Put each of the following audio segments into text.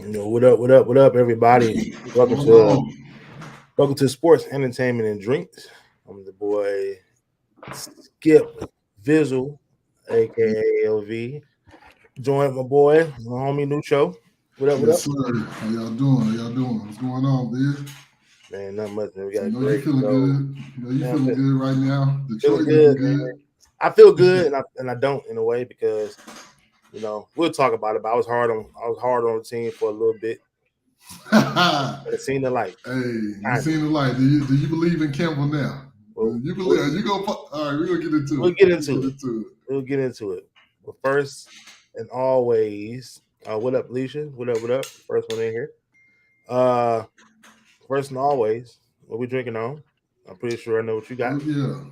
What up, everybody? What's Welcome going to on? welcome to Sports Entertainment and Drinks. I'm the boy Skip Vizzle, aka LV. Joined my boy, my homie Nucho. What up? What Yes, up? sir. How y'all doing? How y'all doing? What's going on, Biz? Man, not much, man. We got I a know you great feeling show. good. I know you Man, I'm feeling good right now. feeling Detroit good, looking man. good. I feel good, and I don't in a way because we'll talk about it. But I was hard on the team for a little bit, but it seemed to like Hey, you kind of. seen the light. Do you believe in Campbell now? Well, You we'll, believe? Are you go? All right, we're gonna get into we'll it. get We're gonna into get it. into it. We'll get into it. But first and always, what up, Leisha? What up? What up? First one in here. Uh, first and always, what we drinking on? I'm pretty sure I know what you got. Oh yeah,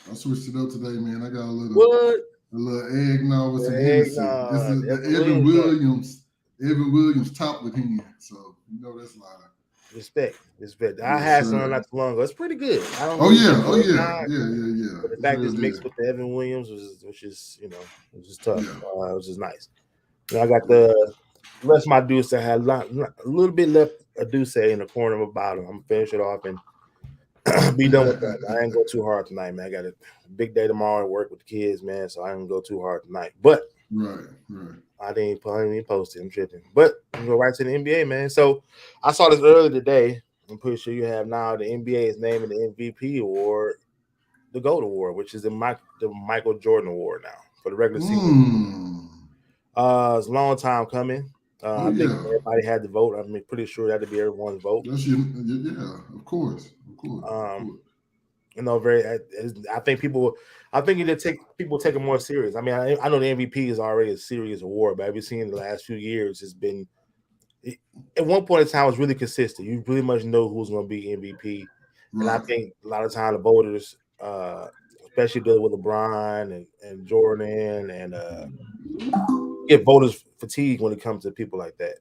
I switched it up today, man. I got What? a little eggnog with The some Hennessy. This eggnog, is the the Evan Williams joint. Evan Williams top with him. So you know that's live. Respect, respect. I Yes, had some sir. not too long ago. It's pretty good. I don't Oh really drink yeah, oh yeah, eggnog, yeah, yeah, yeah. but the It's fact real it's mixed good. with the Evan Williams, which is tough, Yeah, which is nice. And I got yeah. the rest of my Douce. I had a little bit left a Douce in the corner of a bottle. I'm gonna finish it off and be done with that. I ain't go too hard tonight, man. I got a big day tomorrow at work with the kids, man. So I didn't go too hard tonight. But Right, right. I didn't even post it. I'm tripping. But we go right to the NBA, man. So I saw this earlier today. I'm pretty sure you have now. The NBA is naming the MVP award the GOAT award, which is the Michael Jordan award now for the regular season. Mm. It's a long time coming. Oh I think yeah. everybody had to vote. I'm pretty sure that'd be everyone's vote. That's your yeah. Of course, of course, of Um, course. very. I think people. I think you take people take it more serious. I mean, I know the MVP is already a serious award, but I've seen in the last few years it's been. At one point in time, it was really consistent. You pretty much know who's going to be MVP, and I Right. think a lot of time the voters, especially dealing with LeBron and Jordan, and get voters fatigue when it comes to people like that.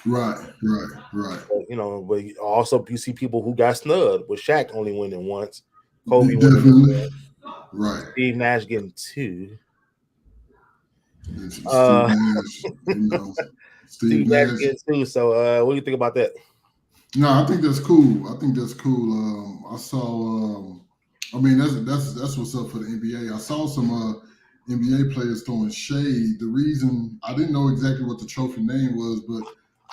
Right, right, right. But also you see people who got snubbed with Shaq only winning once, Kobe winning Definitely. again, Right. Steve Nash getting two. It's Steve Uh, Nash, Steve Steve Nash Nash. getting two. So what do you think about that? No, I think that's cool. I think that's cool. I saw. I mean, that's what's up for the NBA. I saw some NBA players throwing shade. The reason I didn't know exactly what the trophy name was, but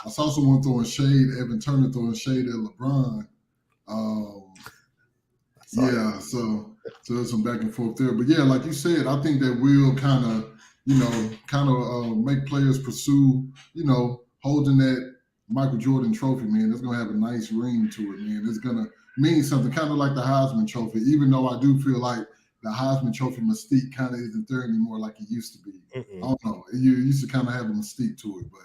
I saw someone throwing shade. Evan Turner throwing shade at LeBron. Um, I saw that. yeah, so there's some back and forth there. But yeah, like you said, I think that will make players pursue, holding that Michael Jordan trophy, man. It's gonna have a nice ring to it, man. It's gonna mean something, kind of like the Heisman Trophy. Even though I do feel like the Heisman Trophy mystique kind of isn't there anymore like it used to be. I Mm-mm. don't know. It used to kind of have a mystique to it, but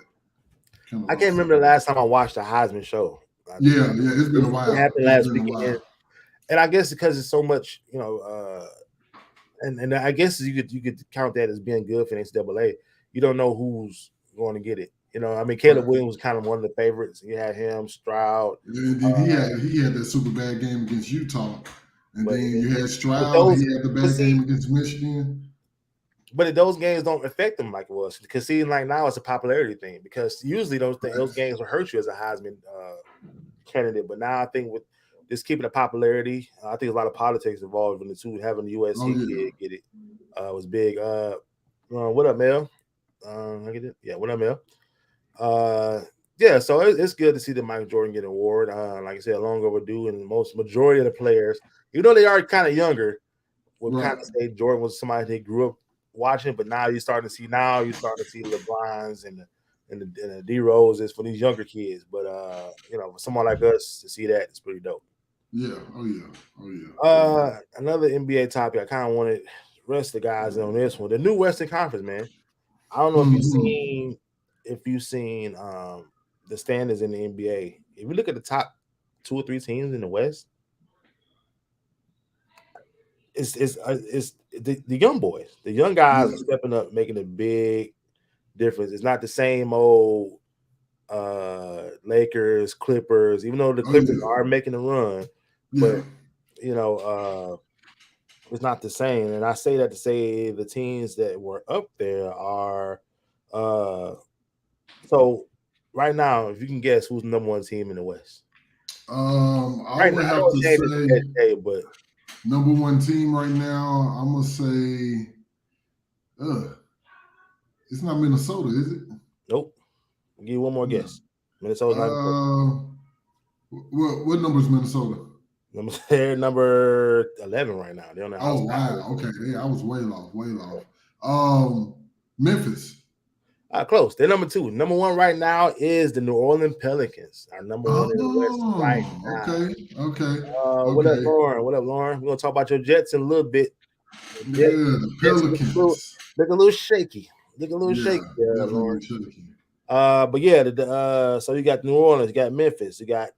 kind of I can't lost remember that. the last time I watched a Heisman show. Yeah, yeah. It's been a It while. happened It's last been a weekend, while. and I guess because it's so much, and I guess you could count that as being good for the NCAA. You don't know who's going to get it. I mean, Caleb Right. Williams was kind of one of the favorites. You had him, Stroud, And then uh, he had that super bad game against Utah, and but then you had but Stroud. those He had the but bad see, game against Michigan. but those games don't affect them like it was because see, like now it's a popularity thing because usually those Facts. games will hurt you as a Heisman candidate, but now I think with just keeping the popularity, I think a lot of politics involved in the two. Having the Oh USC yeah, kid get it was big. What up, Mel? I get it. Yeah, what up, Mel? Uh, yeah, so it's good to see the Michael Jordan get an award. Like I said, long overdue, and most majority of the players, even though they are kind of younger, would kind right. of say Jordan was somebody they grew up watching. But now you're starting to see LeBrons and the D Roses for these younger kids. But for someone like us to see that, it's pretty dope. Yeah. Oh yeah. Oh yeah. Another NBA topic I kind of wanted the rest of the guys on this one. The new Western Conference, man. I don't know Hmm. if you've seen the standings in the NBA. If you look at the top two or three teams in the West, it's the young boys. The young guys are Yeah. stepping up, making a big difference. It's not the same old Lakers, Clippers, even though the Oh Clippers yeah. are making a run, but Yeah. you know, it's not the same. And I say that to say the teams that were up there are uh so right now, if you can guess who's the number one team in the West I right now, would I have know it to changes from day say to day, but number one team right now. I'm gonna say, uh, it's not Minnesota, is it? nope. I'll give you one more No. guess. Minnesota's not even close. Uh, what number is Minnesota? They're number 11 right now. They're on the Oh outside. wow. Okay. Yeah, I was way off. Way off. Um, Memphis. Close. They're number two. Number one right now is the New Orleans Pelicans. Our number one in the West right Oh, now. okay. Okay. What up, Okay. Lauren? What up, Lauren? We're gonna talk about your Jets in a little bit. The Yeah, Jets, the Jets Pelicans. look a little shaky. Look a little Yeah, shaky, Lauren. definitely shaky. But yeah, so you got New Orleans, you got Memphis, you got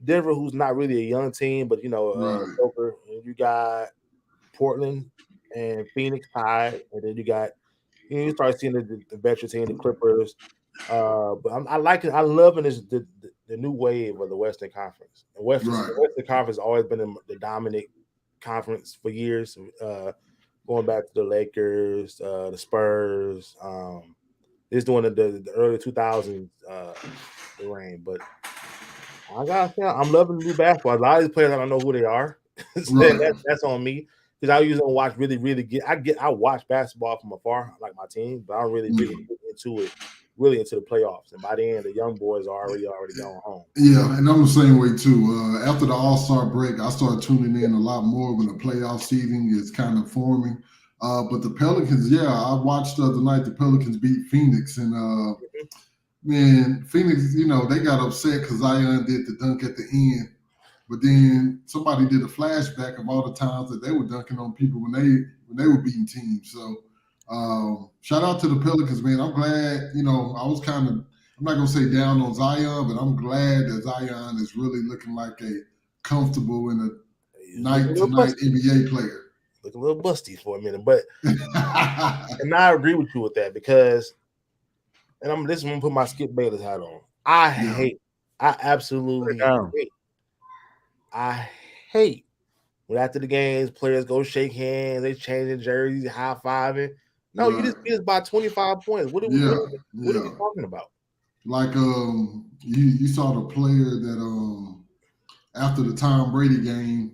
Denver, who's not really a young team, but Right. Joker, and you got Portland and Phoenix tied, and then you start seeing the veteran team, the Clippers. But I like it. I loving this the new wave of the Western Conference. Right. The Western Conference has always been the dominant conference for years. Going back to the Lakers, the Spurs. This doing the early 2000s reign, but I gotta say I'm loving the new basketball. A lot of these players I don't know who they are. So Right. that's on me because I usually don't watch really I watch basketball from afar, like my team, but I don't really Mm. get into it, really into the playoffs. And by the end, the young boys are already going home. Yeah, and I'm the same way too. After the All Star break, I started tuning in a lot more when the playoff season is kind of forming. But the Pelicans, yeah, I watched the other night. The Pelicans beat Phoenix, and man, Phoenix, they got upset because Zion did the dunk at the end. But then somebody did a flashback of all the times that they were dunking on people when they were beating teams. So shout out to the Pelicans, man. I'm glad. I was kind of, I'm not gonna say down on Zion, but I'm glad that Zion is really looking like a comfortable and a He's looking a night to little night busty, NBA player. looking a little busty for a minute, but and I agree with you with that because and I'm this one put my Skip Bayless hat on. Yeah, I Put it absolutely down. I hate when after the games, players go shake hands, they changing jerseys, high fiving. No, you just right. beat us by 25 points. Yeah, What are we yeah. talking about? Like you saw the player that after the Tom Brady game,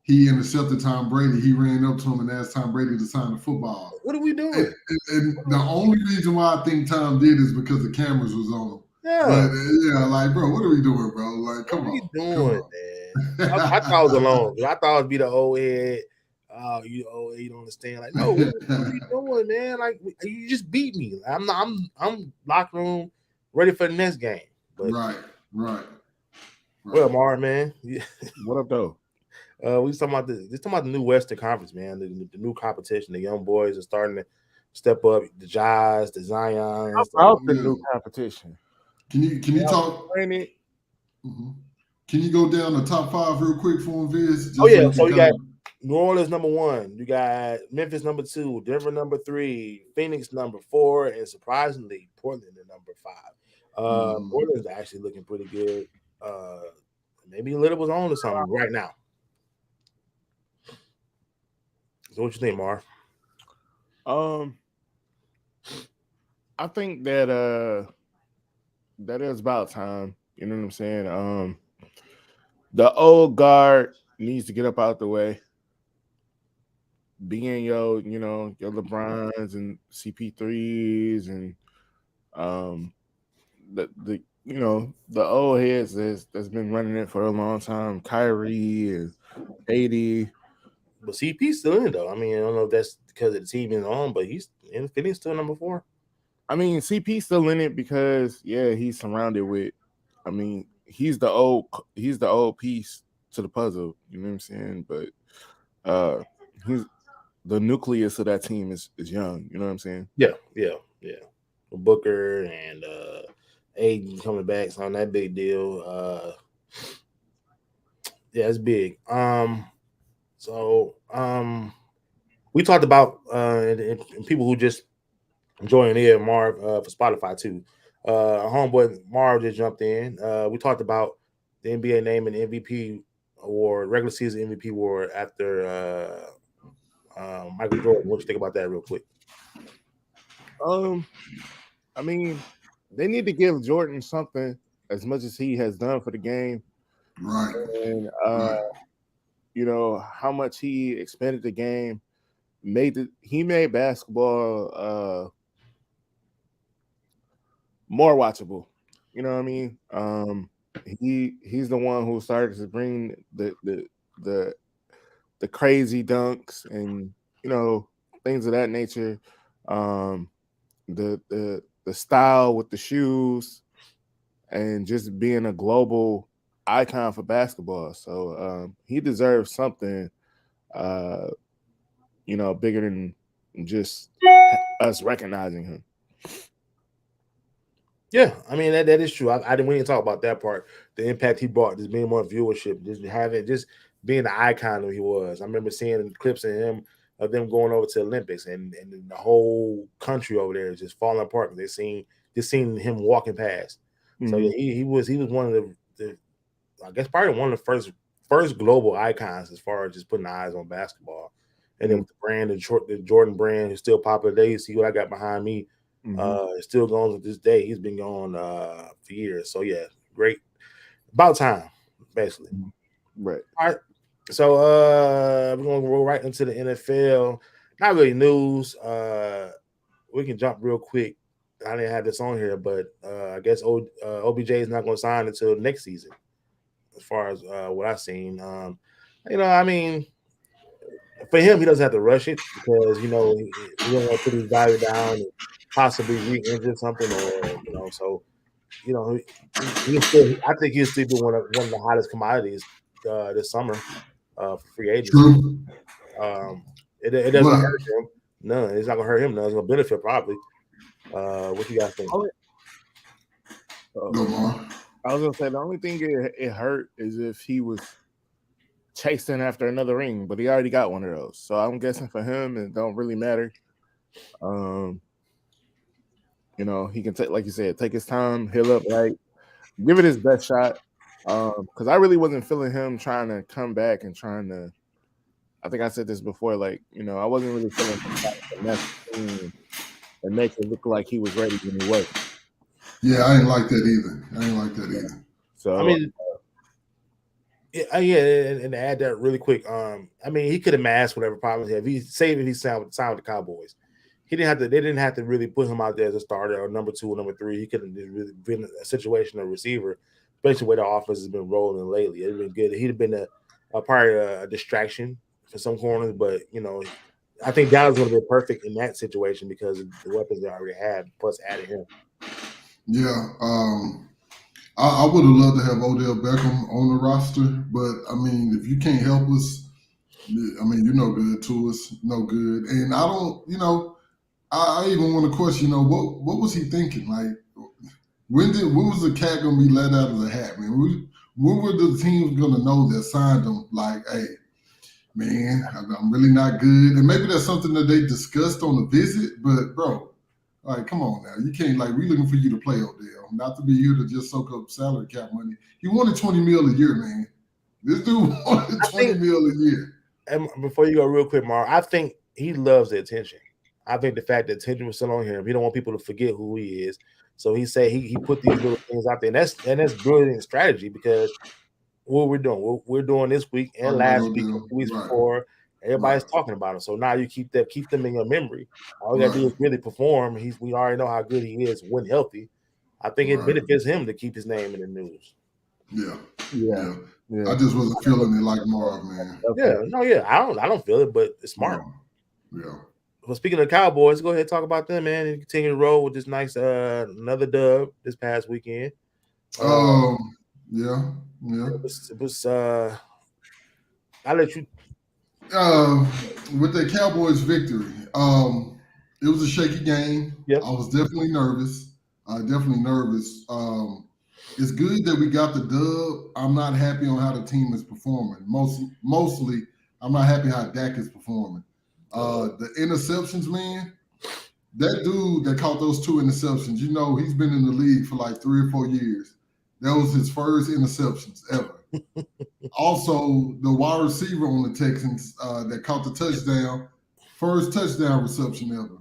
he intercepted Tom Brady. He ran up to him and asked Tom Brady to sign the football. What are we And, doing? and the only reason why I think Tom did is because the cameras was on him. But Yeah, yeah, like, bro, what are we doing, bro? Like, what come are we on, come doing, on. man? I thought I was alone. I thought it would be the old head. You old head, you don't understand. Like, no, what are we doing, man? Like, you just beat me. I'm locker room ready for the next game. But Right, right, well, right. Mark, man, What up, though? we talking about the new Western Conference, man. The new competition. The young boys are starting to step up. The Jazz, the Zions. About the Yeah. new competition. Can you talk? Explain it. Mhm. Can you go down the top five real quick for him, Viz, Oh just so yeah, we so can you kind got of. New Orleans number one. You got Memphis number two, Denver number three, Phoenix number four, and surprisingly Portland at number five. Mhm. Portland's actually looking pretty good. Uh, maybe Little was on to something right now. So what you think, Marv? Um, I think that is about time. You know what I'm saying? The old guard needs to get up out the way. Being your LeBrons and CP3s and um the old heads that's been running it for a long time, Kyrie and AD. But CP's still in it, though. I mean, I don't know if that's because of the team is on, but he's in Phoenix still number four. I mean, CP still in it because yeah, he's surrounded with. I mean, he's the old piece to the puzzle. You know what I'm saying? But uh, he's the nucleus of that team is young. You know what I'm saying? Yeah. Booker and Aiden coming back, so on that big deal. Yeah, it's big. So we talked about and people who just joined in, Marv for Spotify too. Homeboy Marv just jumped in. We talked about the NBA naming the MVP award, regular season MVP award after Michael Jordan. What you think about that, real quick? Um, I mean, they need to give Jordan something as much as he has done for the game, Right, and right. you know how much he expanded the game, he made basketball more watchable. You know what I mean? He's the one who started to bring the the crazy dunks and you know things of that nature. Um, the style with the shoes and just being a global icon for basketball. So he deserves something, uh, you know, bigger than just us recognizing him. Yeah, I mean that is true. I didn't we didn't talk about that part. The impact he brought, just being more viewership, just being the icon that he was. I remember seeing clips of him of them going over to Olympics and the whole country over there is just falling apart. They seen him walking past. So Mm-hmm. yeah, he was one of the I guess probably one of the first global icons as far as just putting eyes on basketball. And then with the brand, the Jordan brand is still popular today. You see what I got behind me. Mm-hmm. It's still going to this day. He's been going for years. So yeah, great. About time, basically. Right. All right. So we're gonna roll right into the NFL. Not really news. We can jump real quick. I didn't have this on here, but I guess OBJ is not going to sign until next season as far as what I've seen. I mean, for him, he doesn't have to rush it because he don't want to put his value down and possibly re-injure something, or so he still. I think he'll still be one of the hottest commodities this summer for free agency. True. Um, it doesn't But hurt him. None. It's not gonna hurt him. None. It's gonna benefit probably. What you guys think? Only- uh, go on. I was gonna say the only thing it hurt is if he was chasing after another ring, but he already got one of those. So I'm guessing for him, it don't really matter. Um, you know, he can take, like you said, take his time, heal up, right, give it his best shot. Because I really wasn't feeling him trying to come back and trying to. I think I said this before, like I wasn't really feeling him trying to finesse the team and make it look like he was ready when he wasn't. Yeah, I ain't like that either. I ain't like that either. I So mean, yeah, and to add that really quick. I mean, he could have masked whatever problems he had. If he signed with the Cowboys, he didn't have to. They didn't have to really put him out there as a starter or number two or number three. He could have really been a situational receiver, especially where the offense has been rolling lately. It'd been good. He'd have been probably a distraction for some corners, but I think Dallas would have been perfect in that situation because of the weapons they already had, plus added him. Yeah. I would have loved to have Odell Beckham on the roster, but I mean, if you can't help us, I mean, you're no good to us, no good. And I don't, I even want to question, what was he thinking? Like, when was the cat gonna be let out of the hat, man? When were the teams gonna know that signed him? Like, hey, man, I'm really not good. And maybe that's something that they discussed on the visit, but bro, like, come on now. You can't, like, we looking for you to play, Odell, not to be here to just soak up salary cap money. He wanted 20 mil a year, man. This dude wanted I 20 think, mil a year. and before you go real quick, Mar, I think he loves the attention. I think the fact that attention was still on him, he don't want people to forget who he is. So he said he put these little things out there, and that's brilliant strategy because what we're doing this week and Talking about last week and Odell. 2 weeks Right, before, everybody's right, talking about him. So now you keep them in your memory. All you gotta do right, is really perform. We already know how good he is when healthy. I think it right. benefits him to keep his name in the news. Yeah, yeah, yeah. yeah. I just wasn't feeling it like Marv, man. Yeah, Okay. no, yeah, I don't feel it, but it's smart. No. Yeah. Well, speaking of the Cowboys, go ahead and talk about them, man, and continue to roll with this nice another dub this past weekend. Uh, Um, yeah, yeah. it was I let you. Uh, with the Cowboys victory, it was a shaky game. Yep. I was definitely nervous. Definitely nervous. It's good that we got the dub. I'm not happy on how the team is performing. Mostly, I'm not happy how Dak is performing. The interceptions, man. That dude that caught those two interceptions, he's been in the league for like 3 or 4 years. That was his first interceptions ever. Also, the wide receiver on the Texans that caught the touchdown, first touchdown reception ever.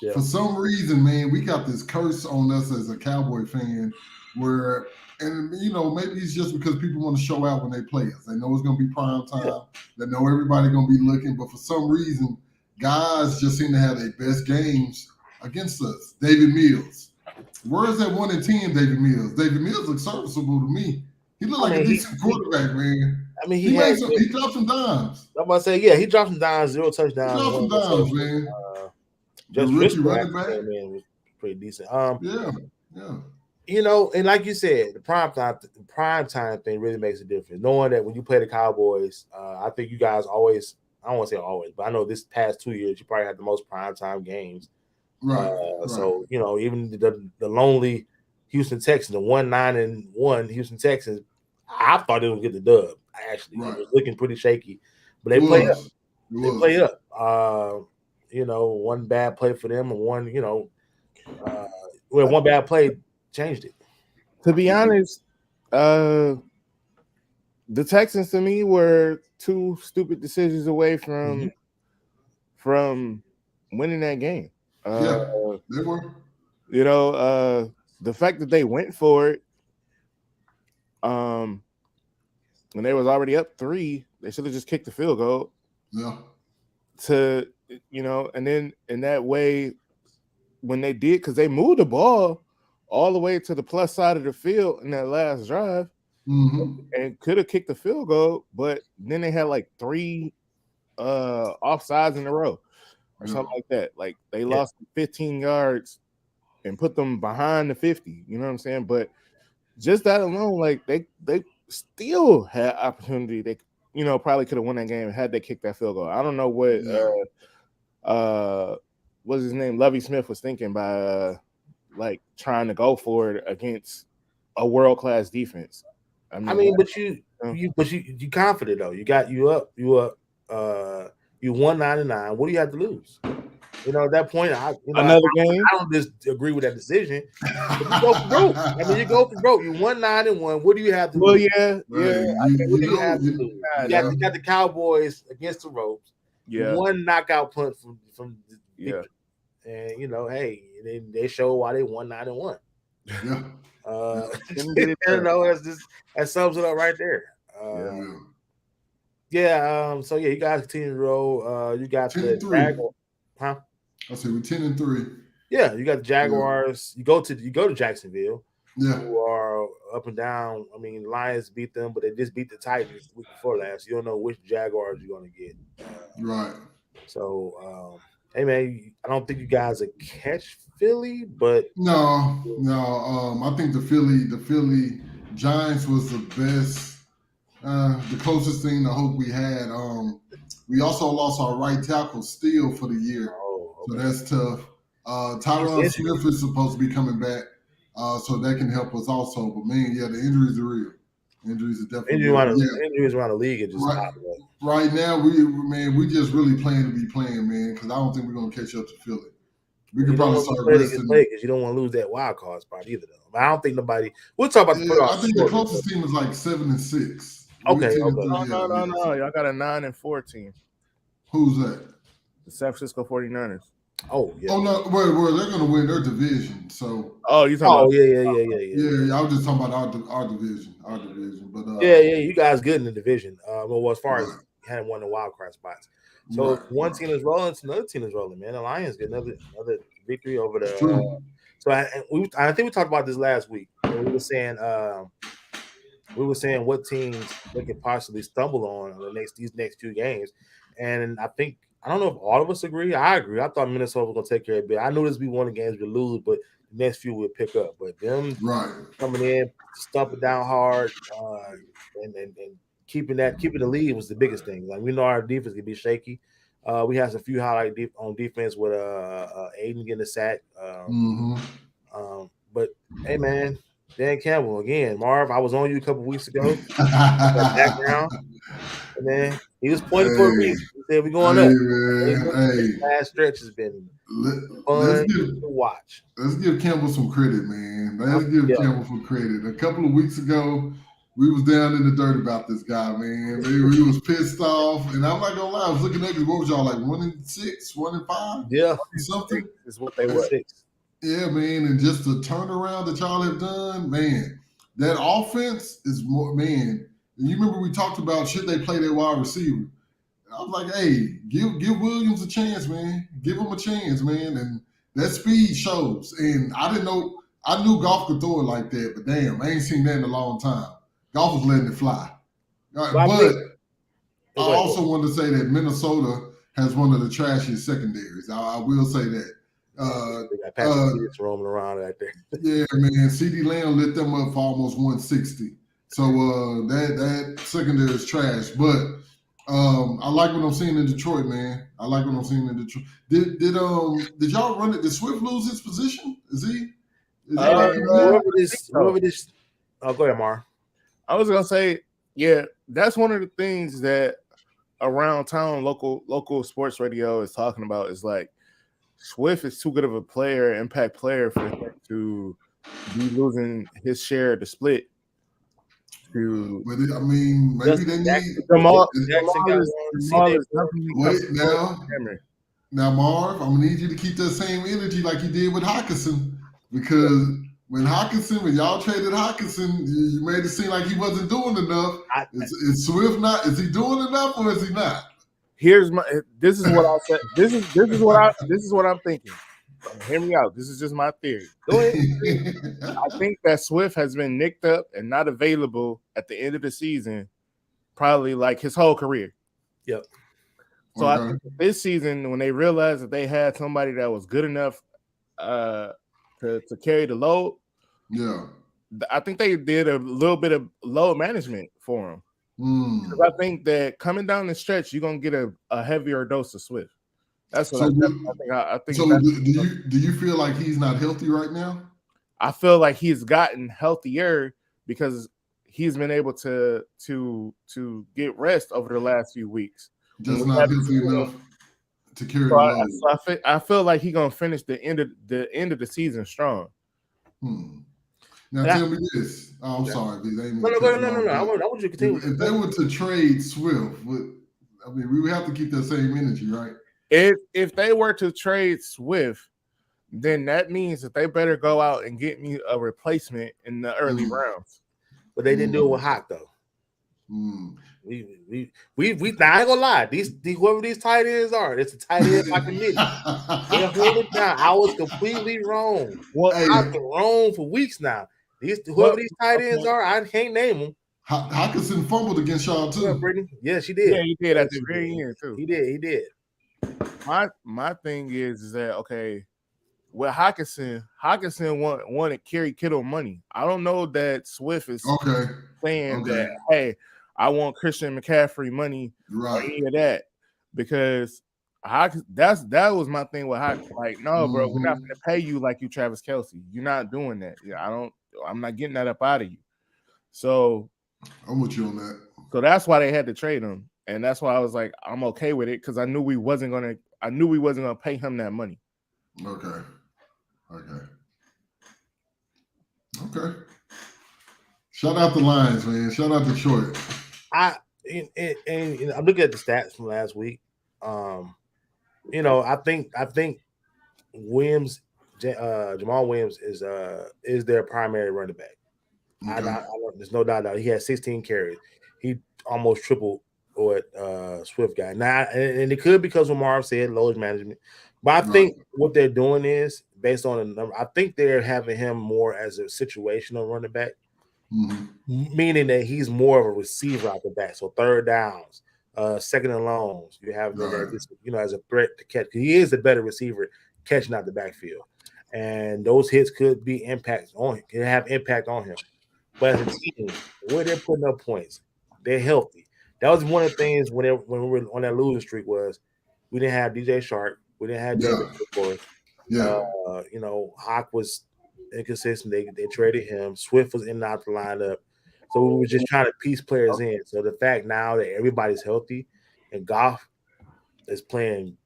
Yeah. For some reason, man, we got this curse on us as a Cowboy fan where, and maybe it's just because people want to show out when they play us. They know it's going to be prime time. Yeah. They know everybody going to be looking. But for some reason, guys just seem to have their best games against us. David Mills. Where's that 1-10 David Mills? David Mills looks serviceable to me. He looked like a decent quarterback, man. I mean, He dropped some dimes. I'm about to say, yeah, he dropped some dimes, 0 touchdowns. He dropped some dimes, man. The rookie running back came in was pretty decent. Yeah. And like you said, the prime time thing really makes a difference. Knowing that when you play the Cowboys, I think you guys always, I don't want to say always, but I know this past 2 years, you probably had the most prime time games. Right. So, even the lonely Houston Texans, the 1-9-1 Houston Texans, I thought they would get the dub. Actually, It was looking pretty shaky, but they played up. They played up. One bad play for them, and one, one bad play changed it. To be honest, the Texans to me were 2 stupid decisions away from winning that game. They were. The fact that they went for it, when they was already up 3, they should have just kicked the field goal. Yeah. And then in that way, when they did, because they moved the ball all the way to the plus side of the field in that last drive, and could have kicked the field goal, but then they had like 3 offsides in a row or something like that. Like they lost 15 yards and put them behind the 50. You know what I'm saying? But just that alone, like they still had opportunity. They probably could have won that game had they kicked that field goal. I don't know what what's his name, Lovie Smith was thinking by like trying to go for it against a world-class defense. But you confident though. You up. You won 9-9. What do you have to lose? At that point, another game. I don't disagree with that decision. You go for broke. You go for broke. You won 9-1. What do you have to lose? What do you have to lose? You got the Cowboys against the ropes. Yeah. One knockout punt from victory. And hey, they show why they won 9-1. Yeah. That sums it up right there. So you guys continue to roll. You got the Jaguars, huh? I said we're 10-3. Yeah, you got the Jaguars. You go to Jacksonville. Yeah. Who are up and down. Lions beat them, but they just beat the Titans the week before last. You don't know which Jaguars you're gonna get. Right. So hey man, I don't think you guys will catch Philly, but no. I think the Philly Giants was the best, the closest thing to hope we had. We also lost our right tackle Steele for the year, so that's tough. Tyron Smith is supposed to be coming back, so that can help us also. But man, the injuries are real. Injuries are definitely injuries around the league are just right now. We just really playing to be playing, man. Because I don't think we're gonna catch up to Philly. We could probably start resting because you don't want to lose that wild card spot either, though. But I don't think nobody. We'll talk about the playoffs. I think the closest team is like 7-6. Okay. No. Y'all got a 9-4 team. Who's that? The San Francisco 49ers. Oh yeah. Oh no, well, they're gonna win their division. So. You talking about? Yeah. I was just talking about our division. But you guys good in the division. As far as hadn't won the wild card spots. So one team is rolling, another team is rolling. Man, the Lions get another victory over the. I think we talked about this last week. We were saying what teams they could possibly stumble on these next 2 games, and I don't know if all of us agree. I agree. I thought Minnesota was going to take care of it. I knew this would be one of the games we lose, but the next few we'll pick up. But them coming in, stumping down hard, and keeping the lead was the biggest thing. Like we know our defense can be shaky. We had a few highlight on defense with Aiden getting a sack. But hey, man, Dan Campbell again. Marv, I was on you a couple weeks ago. Background, man, he was pointing for a reason. He said we're going up. This last stretch has been fun to watch. Let's give Campbell some credit, man. Let's give Campbell some credit. A couple of weeks ago, we was down in the dirt about this guy, man. We was pissed off, and I'm not gonna lie. I was looking at it. What was y'all like 1-6, 1-5, Yeah, something? Is what they were. 6. Yeah, man. And just the turnaround that y'all have done, man. That offense is more, man. And you remember we talked about should they play their wide receiver? I was like, hey, give Williams a chance, man. Give him a chance, man. And that speed shows. And I didn't know. I knew Goff could throw it like that, but damn, I ain't seen that in a long time. Goff was letting it fly. Well, I But think- I also want to say that Minnesota has one of the trashiest secondaries. I will say that. They got Patrick Peters roaming around out there. Yeah, man. CD Lamb lit them up for almost 160. So that secondary is trash. But I like what I'm seeing in Detroit, man. I like what I'm seeing in Detroit. Did y'all run it? Did Swift lose his position? Is he back in there? Whoever this. Oh, go ahead, Mar. I was gonna say, yeah, that's one of the things that around town, local sports radio is talking about. Is like Swift is too good of a player, impact player, for him to be losing his share of the split. But I mean, maybe they need Jamal Wait, now, Marv, I'm gonna need you to keep that same energy like you did with Hawkinson, because when y'all traded Hawkinson, you made it seem like he wasn't doing enough. Is Swift not? Is he doing enough, or is he not? This is what I said. This is what I'm thinking. Hear me out. This is just my theory. Go ahead. I think that Swift has been nicked up and not available at the end of the season, probably like his whole career. Yep. So I think this season, when they realized that they had somebody that was good enough to carry the load, yeah, I think they did a little bit of load management for him. Because I think that coming down the stretch, you're gonna get a heavier dose of Swift. That's what I think. So do you feel like he's not healthy right now? I feel like he's gotten healthier because he's been able to get rest over the last few weeks. Just not healthy enough to carry the load. So I feel like he's gonna finish the end of the season strong. Now tell me this. Oh, I'm sorry, B. No. I want you to continue. If they were to trade Swift, we would have to keep that same energy, right? If they were to trade Swift, then that means that they better go out and get me a replacement in the early rounds. But they didn't do it with Hawk though. We now, I ain't gonna lie. These whoever these tight ends are, it's a tight end by committee. They hold it down. I was completely wrong. I've been wrong for weeks now. Whoever these tight ends are, I can't name them. Hawkinson fumbled against y'all too. Yeah, she did. Yeah, he did at the very end too. He did. My thing is that okay, with Hawkinson want to carry Kittle money. I don't know that Swift is saying that, hey, I want Christian McCaffrey money or any of that, because that was my thing with Hawkinson. Like, no, bro, we're not going to pay you like you Travis Kelce. You're not doing that. Yeah, I'm not getting that up out of you. So I'm with you on that. So that's why they had to trade him, and that's why I was like, I'm okay with it, because I knew we wasn't gonna pay him that money. Okay. Shout out the Lions, man. Shout out Detroit. I'm looking at the stats from last week. I think Williams, Jamal Williams is their primary running back. Okay. There's no doubt about it. He had 16 carries. He almost tripled what Swift got. Now, and it could because what Marv said, load management. But I think what they're doing is based on the number. I think they're having him more as a situational running back, meaning that he's more of a receiver out the back. So third downs, second and longs, you have as a threat to catch. He is the better receiver catching out the backfield, and those hits could be impact on him. Can have impact on him. But as a team, where they're putting up points, they're healthy. That was one of the things when we were on that losing streak was we didn't have DJ Shark, we didn't have David before. Hawk was inconsistent. They traded him. Swift was in and out the lineup. So we were just trying to piece players in. So the fact now that everybody's healthy and Goff is playing,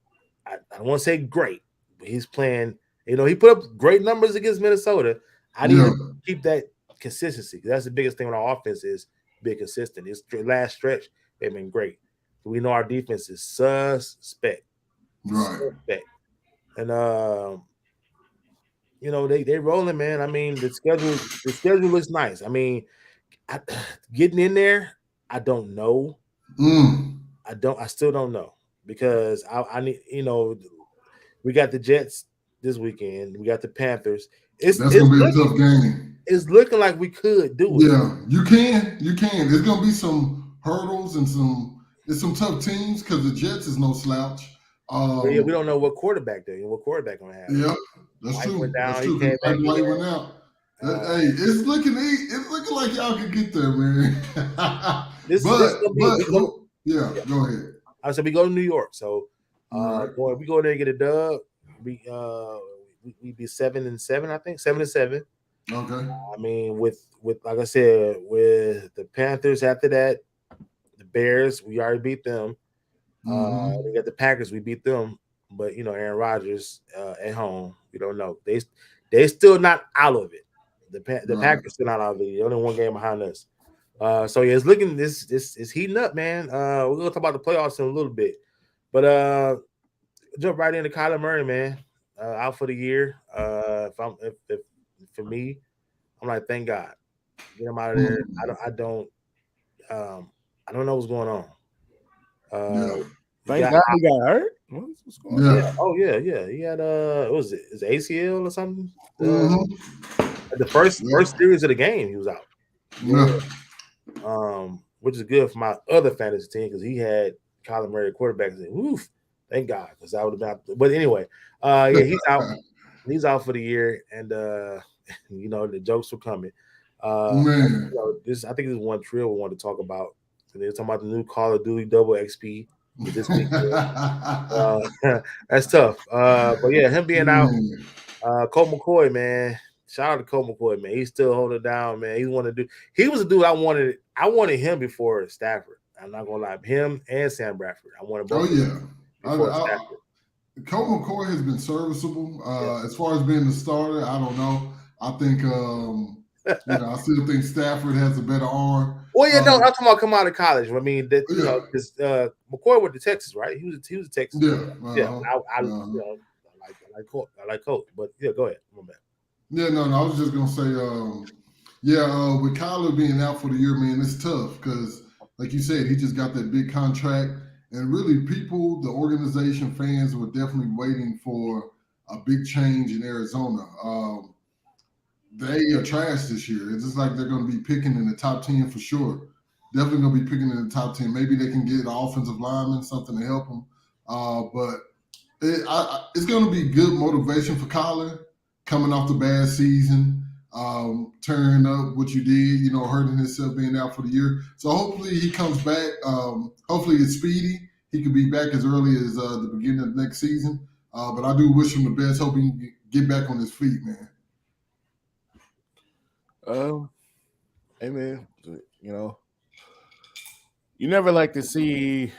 I don't want to say great, but he's playing, he put up great numbers against Minnesota. I need to keep that consistency. That's the biggest thing with our offense is been consistent. This last stretch, they've been great. We know our defense is suspect, Right. suspect, and they rolling, man. I mean, the schedule looks nice. I mean, I, getting in there, I don't know. Mm. I still don't know because I need we got the Jets this weekend. We got the Panthers. It's That's it's gonna be a looking tough game. it's looking like we could do it. Yeah, you can. You can. There's gonna be some hurdles and some tough teams because the Jets is no slouch. But yeah, we Um, don't know what quarterback they're what quarterback gonna have. yeah, that's White went true. That's down. He true. Because came back Mike White in. went out. Uh, Hey, it's looking like y'all can get there, man. this gonna be but we go. yeah, Yeah, go ahead. I said we go to New York. So, Right. boy, we go there and get a dub. We be 7-7, I think 7-7. Okay. I mean, with like I said, with the Panthers after that, the Bears, we already beat them. We Mm-hmm. got the Packers, we beat them. But Aaron Rodgers at home, we don't know. They still not out of it. The Right. Packers still not out of it. They're only one game behind us. So yeah, it's looking this is heating up, man. We're gonna talk about the playoffs in a little bit, but jump right into Kyler Murray, man. Out for the year. If for me, I'm like, thank God, get him out of there. Mm. Um, I don't know what's going on. Uh, Yeah. he Thank got God he got hurt. What's going on? yeah, Yeah. oh yeah. He had what was it? His ACL or something? Mm-hmm. The first Yeah. series of the game, he was out. Yeah. Yeah. Which is good for my other fantasy team because he had Kyler Murray quarterback. And woof, thank God, because I would have been. But anyway, yeah, he's out. He's out for the year, and the jokes were coming. Man. This I think this is one trill we want to talk about. And they're talking about the new Call of Duty Double XP with this weekend. That's tough. But yeah, him being out, Man. Colt McCoy, man. Shout out to Colt McCoy, man. He's still holding it down, man. He was a dude I wanted. I wanted him before Stafford. I'm not gonna lie. Him and Sam Bradford. I wanted Oh both of them yeah. before Stafford. Colt McCoy has been serviceable. Yeah. As far as being the starter, I don't know. I think I still think Stafford has a better arm. Well, yeah, no, I'm talking about come out of college. I mean, Yeah. because McCoy went to Texas, right? He was a Texas. Yeah. Yeah, I like Colt. I like Colt. But yeah, go ahead. My bad. Yeah, no, I was just gonna say, with Kyler being out for the year, man, it's tough because, like you said, he just got that big contract, and really, people, the organization, fans were definitely waiting for a big change in Arizona. They are trash this year. It's just like they're going to be picking in the top 10 for sure. Definitely going to be picking in the top 10. Maybe they can get an offensive lineman, something to help them. But it's going to be good motivation for Kyler coming off the bad season, turning up what you did, hurting himself being out for the year. So hopefully he comes back. Hopefully it's speedy. He could be back as early as the beginning of next season. But I do wish him the best. Hope he can get back on his feet, man. Hey man, you never like to see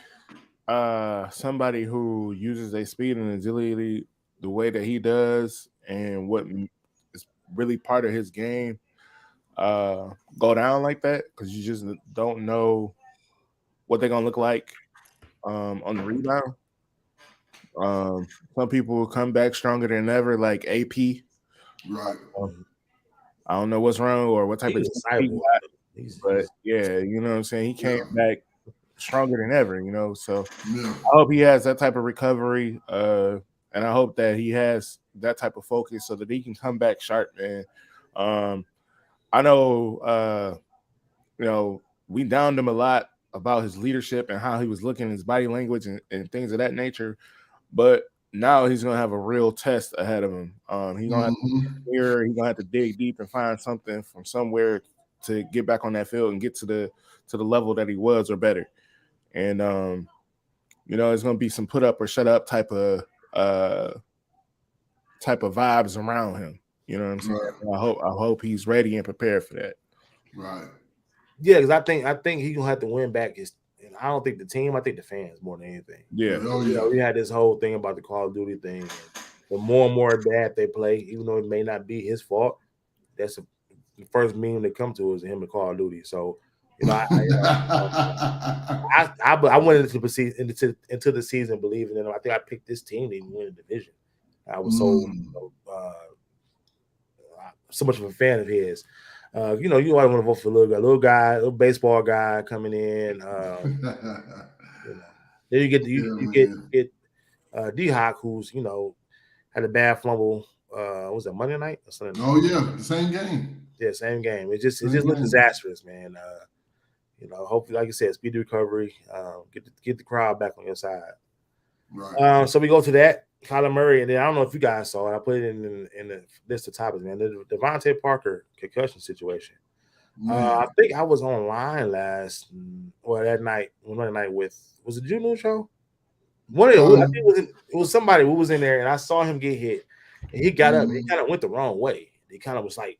somebody who uses their speed and agility the way that he does and what is really part of his game go down like that because you just don't know what they're gonna look like on the rebound. Some people will come back stronger than ever, like AP. Right. I don't know what's wrong or what type of He's a he cyborg. got, He's but yeah, you know what I'm saying. He came Yeah. back stronger than ever, So Yeah. I hope he has that type of recovery, and I hope that he has that type of focus so that he can come back sharp, man. I know, we downed him a lot about his leadership and how he was looking, his body language and things of that nature, but now he's gonna have a real test ahead of him. He's gonna have to mirror, he's gonna have to dig deep and find something from somewhere to get back on that field and get to the level that he was or better. And it's gonna be some put up or shut up type of vibes around him. You know what I'm saying? Right. I hope he's ready and prepared for that. Right. Yeah, because I think he's gonna have to win back his. And I don't think the team. I think the fans more than anything. Yeah. Oh yeah. We had this whole thing about the Call of Duty thing. And the more and more bad they play, even though it may not be his fault, that's the first meme that come to is him and Call of Duty. So You know, I went into the season believing in them. I think I picked this team to even win the division. I was so much of a fan of his. You always want to vote for a little guy, little baseball guy coming in. Then you get D-Hawk, who's had a bad fumble. Was it Monday night or Sunday night? Oh yeah, the same game. Yeah, same game. It just looked disastrous, man. Hopefully, like you said, speedy recovery. Get the crowd back on your side. Right. So we go to that. Kyler Murray, and then I don't know if you guys saw it. I put it in the list of topics, man. The Devontae Parker concussion situation. I think I was online that night, Monday night was it June show? I think it was somebody who was in there, and I saw him get hit, and he got up. And he kind of went the wrong way. He kind of was like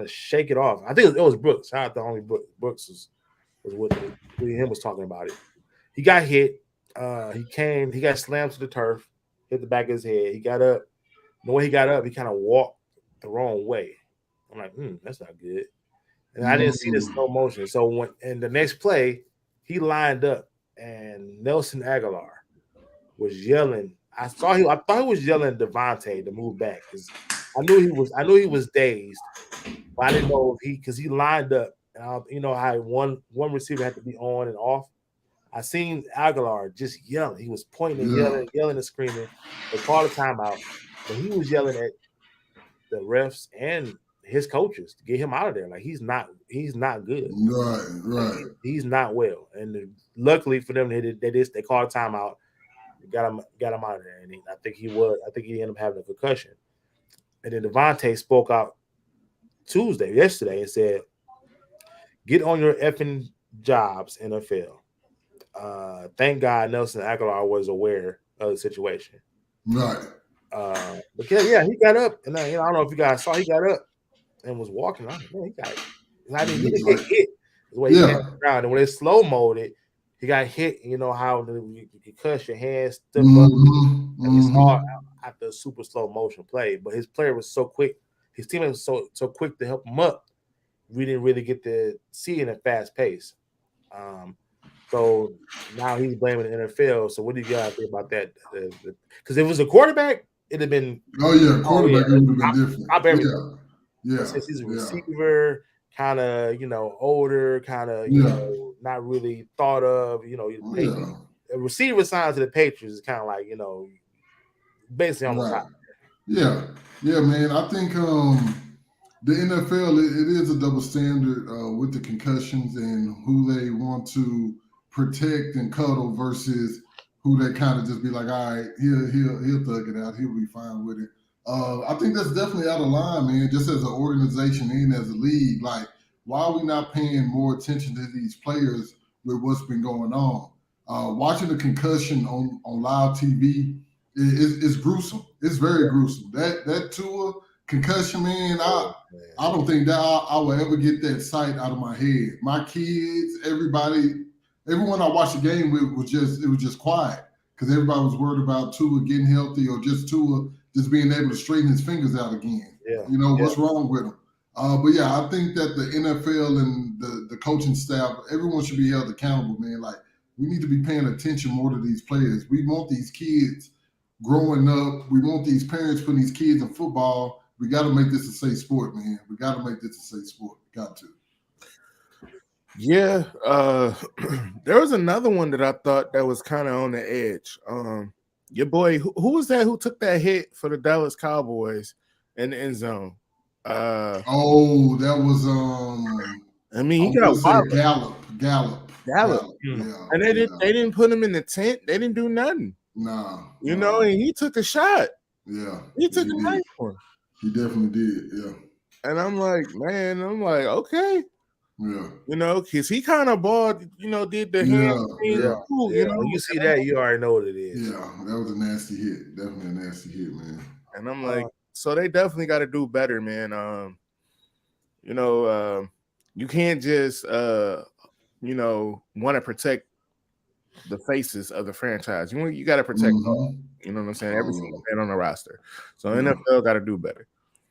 shake it off. I think it was Brooks. Shout out to only Brooks was with him was talking about it. He got hit. He got slammed to the turf, hit the back of his head. He got up. The way he got up, he kind of walked the wrong way. I'm like, that's not good. And I didn't see the slow motion. So in the next play, he lined up, and Nelson Aguilar was yelling. I thought he was yelling at Devontae to move back because I knew he was dazed, but I didn't know because he lined up. And you know how one receiver had to be on and off. I seen Aguilar just yelling. He was pointing and yelling and screaming. They called a timeout, but he was yelling at the refs and his coaches to get him out of there. Like he's not good. Right. He's not well. And luckily for them, they called a timeout. Got him out of there. And I think he ended up having a concussion. And then Devontae spoke out yesterday, and said, "Get on your effing jobs, NFL." Thank God Nelson Aguilar was aware of the situation. Right. But yeah, he got up, and I don't know if you guys saw, he got up and was walking. I didn't get hit. The way he came around, and when they slow mode it, he got hit. You know how you cuss your hands, stuff up, and we saw after a super slow motion play. But his player was so quick, his teammate was so quick to help him up. We didn't really get to see it at a fast pace. So now he's blaming the NFL. So what do you guys think about that? Because if it was a quarterback, it'd have been. Oh yeah, quarterback would have been different. Top everything. Yeah. But since he's a receiver, kind of older, kind of not really thought of. A receiver signed to the Patriots is kind of like basically on the top. Yeah, man. I think the NFL it is a double standard with the concussions and who they want to protect and cuddle versus who they kind of just be like, all right, he'll thug it out, he'll be fine with it. I think that's definitely out of line, man. Just as an organization and as a league, like why are we not paying more attention to these players with what's been going on? Watching the concussion on live TV is gruesome. It's very gruesome. That Tua concussion, man. I don't think that I will ever get that sight out of my head. My kids, everyone I watched the game with was just quiet because everybody was worried about Tua getting healthy or just Tua just being able to straighten his fingers out again. What's wrong with him? But yeah, I think that the NFL and the coaching staff, everyone should be held accountable, man. Like we need to be paying attention more to these players. We want these kids growing up. We want these parents putting these kids in football. We got to make this a safe sport, man. We got to make this a safe sport. Got to. Yeah. There was another one that I thought that was kind of on the edge. Your boy, who was that who took that hit for the Dallas Cowboys in the end zone? That was I mean, he got Gallup. Yeah. And they didn't put him in the tent. They didn't do nothing. Nah. And he took a shot. Yeah. He took a nice one. He definitely did. Yeah. And I'm like, okay. Yeah. Because he kind of balled, did the hand thing. Yeah. Cool, When you see that, you already know what it is. Yeah, that was a nasty hit. Definitely a nasty hit, man. And I'm like, so they definitely got to do better, man. You can't just, want to protect the faces of the franchise. You got to protect all. You know what I'm saying? Every single man on the roster. So NFL got to do better.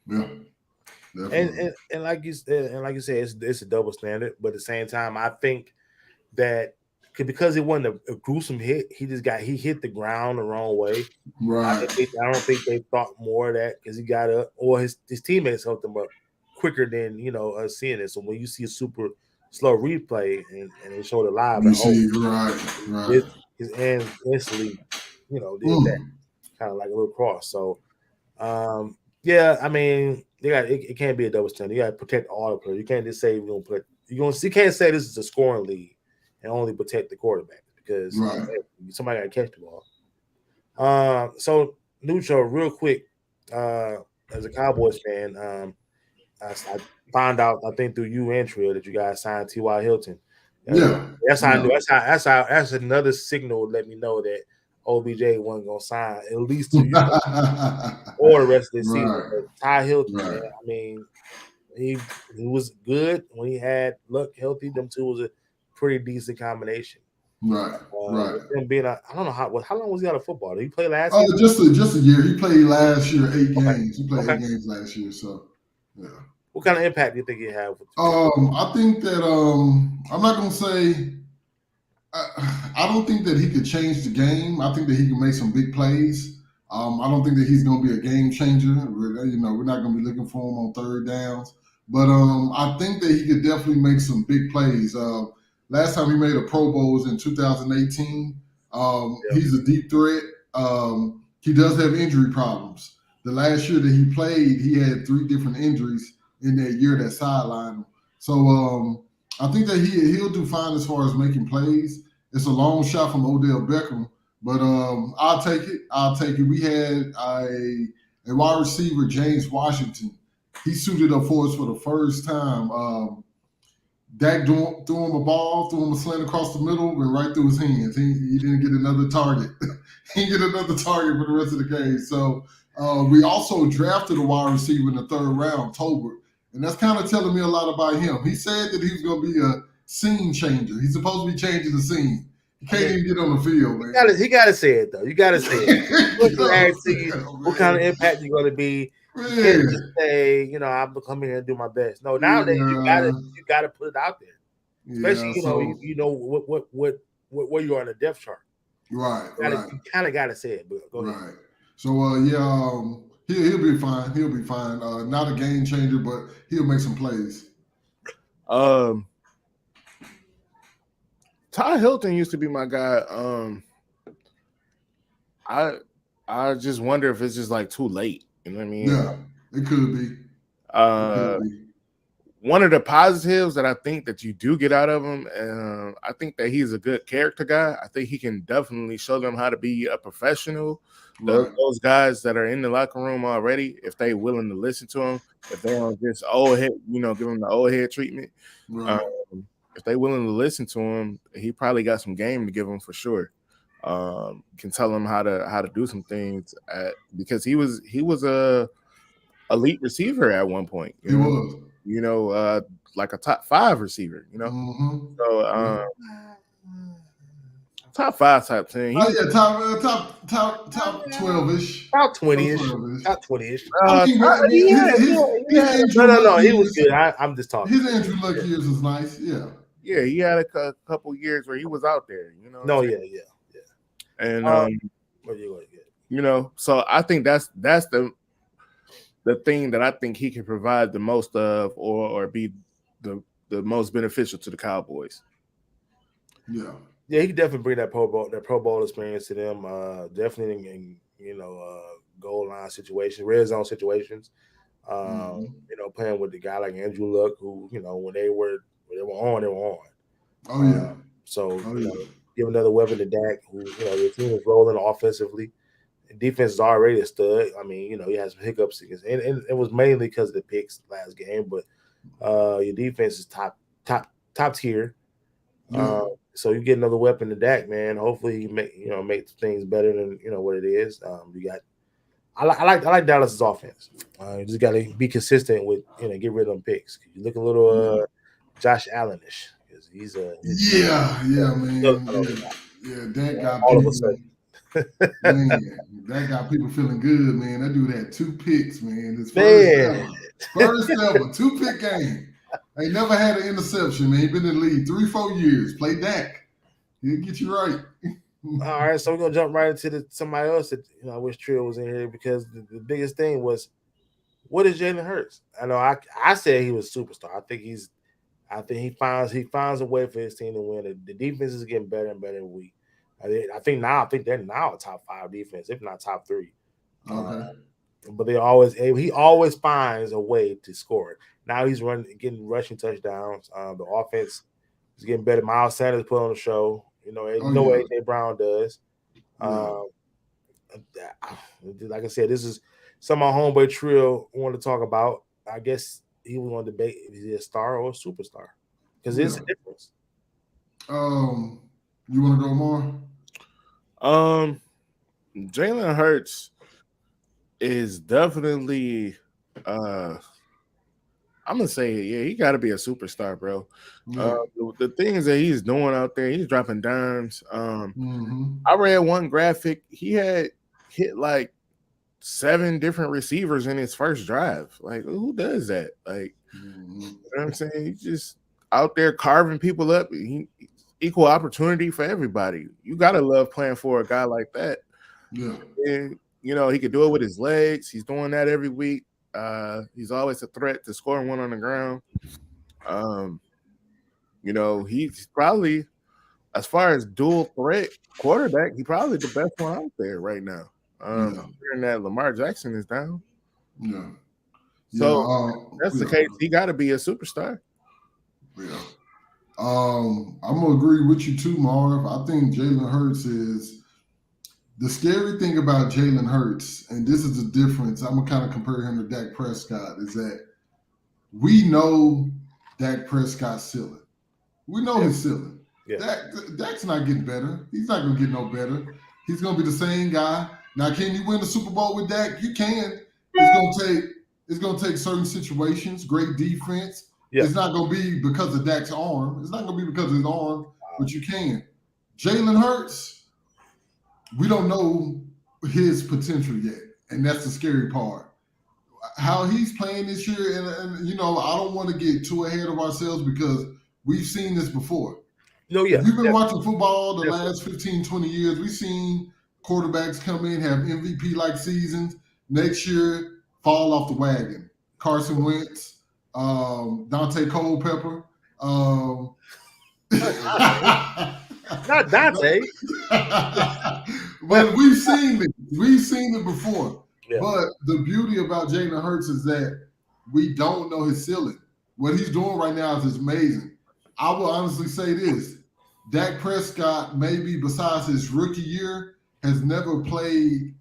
Yeah. Definitely. And like you said, it's a double standard. But at the same time, I think that because it wasn't a gruesome hit, he hit the ground the wrong way. Right. I don't think they thought more of that because he got up, or his teammates helped him up quicker than us seeing it. So when you see a super slow replay and they showed it live, You like, oh, see, right, his, right. his hands instantly, did that Mm, kind of like a little cross. So yeah, I mean, it can't be a double standard. You got to protect all the players. You can't just say you can't say this is a scoring league and only protect the quarterback because right. hey, somebody got to catch the ball. So Nucho, real quick, as a Cowboys fan, I found out I think through you and Trill that you guys signed T.Y. Hilton. Uh, Yeah, that's how I yeah. knew. That's another signal to let me know that OBJ wasn't gonna sign at least 2 years or the rest of the season. Right, But Ty Hilton, man, right, I mean, he was good when he had Luck healthy. Them two was a pretty decent combination. right, right. With him being, I don't know how long was he out of football? Did he play last season? Just a year. He played last year 8 games. Okay, He played okay. 8 games last year. So yeah. What kind of impact do you think he had with the team? I think that I'm not gonna say I don't think that he could change the game. I think that he can make some big plays. I don't think that he's going to be a game changer. We're not going to be looking for him on third downs. But I think that he could definitely make some big plays. Last time he made a Pro Bowl was in 2018. Yeah, He's a deep threat. He does have injury problems. The last year that he played, he had 3 different injuries in that year that sidelined him. So I think that he'll do fine as far as making plays. It's a long shot from Odell Beckham, but I'll take it. I'll take it. We had a wide receiver, James Washington. He suited up for us for the first time. Dak threw him a ball, threw him a slant across the middle, went right through his hands. He didn't get another target. He didn't get another target for the rest of the game. So we also drafted a wide receiver in the 3rd round, Tolbert. And that's kind of telling me a lot about him. He said that he was going to be a scene changer. He's supposed to be changing the scene. He I can't mean, even get on the field, man. he got to say it though. You got to say it. Get Person on asks the you field, what kind of man. impact you're going to be. You can't just Man. say, I'm coming here and do my best. No, nowadays Yeah. you gotta put it out there. Especially, Yeah. So, you know what where you are on the depth chart. right, right. You kind of gotta say it. But go ahead. Right. So yeah, he'll be fine. He'll be fine. Not a game changer, but he'll make some plays. Ty Hilton used to be my guy. I just wonder if it's just like too late. You know what I mean? Yeah, it could be. One of the positives that I think that you do get out of him, I think that he's a good character guy. I think he can definitely show them how to be a professional. Right. Those guys that are in the locker room already, if they willing to listen to him, if they don't just old head, give him the old head treatment. Right. If they willing to listen to him, he probably got some game to give him for sure. Can tell him how to do some things because he was a elite receiver at one point. He was. Like a top 5 receiver. Mm-hmm. So top 5, top 10. Yeah, top 12-ish. About 20-ish. About 20-ish. I mean, his No. He was good. I'm just talking. His Andrew Luck years was nice. Yeah. Yeah, he had a couple years where he was out there. No, yeah. And so I think that's the thing that I think he can provide the most of, or be the most beneficial to the Cowboys. Yeah, he can definitely bring that Pro Bowl experience to them. Definitely in goal line situations, red zone situations. Playing with the guy like Andrew Luck, who when they were on, they were on. Oh yeah. Give another weapon to Dak, who the team is rolling offensively. Defense is already a stud. I mean, he has some hiccups against, and it was mainly because of the picks last game. But your defense is top tier. Yeah. So you get another weapon to Dak, man. Hopefully, you make things better than what it is. I like Dallas's offense. You just got to be consistent with get rid of them picks. You look a little Josh Allenish because he's man. Yeah, Dak got all of a people. sudden. Man, that got people feeling good, man. That dude had 2 picks, man. His Man, first ever 2-pick game. Ain't never had an interception, man. He been in the league 3-4 years. Play Dak. He'll get you right. all right. So we're gonna jump right into somebody else that I wish Trill was in here because the biggest thing was what is Jalen Hurts? I know I said he was a superstar. I think he finds a way for his team to win. The defense is getting better and better every week. I think they're now a top 5 defense, if not top 3. Uh, Okay. but he always finds a way to score it. Now he's getting rushing touchdowns. The offense is getting better. Miles Sanders put on the show. Oh what yeah. AJ Brown does. Yeah. Um, like I said, this is some of my homeboy Trill wanted to talk about. I guess he was going to debate if he's a star or a superstar because there's Yeah. a difference. You want to go more? Jalen Hurts is definitely I'm gonna say, yeah, he got to be a superstar, bro. Yeah. The things that he's doing out there, he's dropping dimes. Mm-hmm. I read one graphic. He had hit like 7 different receivers in his first drive. Like, who does that? Like, Mm-hmm. you know what I'm saying? He's just out there carving people up. Equal opportunity for everybody. You gotta love playing for a guy like that. Yeah. And he could do it with his legs. He's doing that every week. He's always a threat to scoring one on the ground. He's probably, as far as dual threat quarterback, he's probably the best one out there right now. Hearing that Lamar Jackson is down. Yeah. So that's the case. He got to be a superstar. Yeah. I'm gonna agree with you too, Marv. I think Jalen Hurts is the scary thing about Jalen Hurts, and this is the difference. I'm gonna kind of compare him to Dak Prescott, is that we know Dak Prescott's ceiling. We know his ceiling. Yeah. Dak's not getting better. He's not gonna get no better. He's gonna be the same guy. Now, can you win the Super Bowl with Dak? You can. It's gonna take certain situations, great defense. Yeah. It's not gonna be because of Dak's arm. It's not gonna be because of his arm, but you can. Jalen Hurts, we don't know his potential yet, and that's the scary part. How he's playing this year, and I don't want to get too ahead of ourselves because we've seen this before. No, yeah. If you've been watching football the last 15, 20 years, we've seen quarterbacks come in, have MVP-like seasons, next year fall off the wagon. Carson Wentz, Dante Culpepper. Not Dante. But we've seen it. We've seen it before. Yeah. But the beauty about Jalen Hurts is that we don't know his ceiling. What he's doing right now is amazing. I will honestly say this. Dak Prescott, maybe besides his rookie year, has never played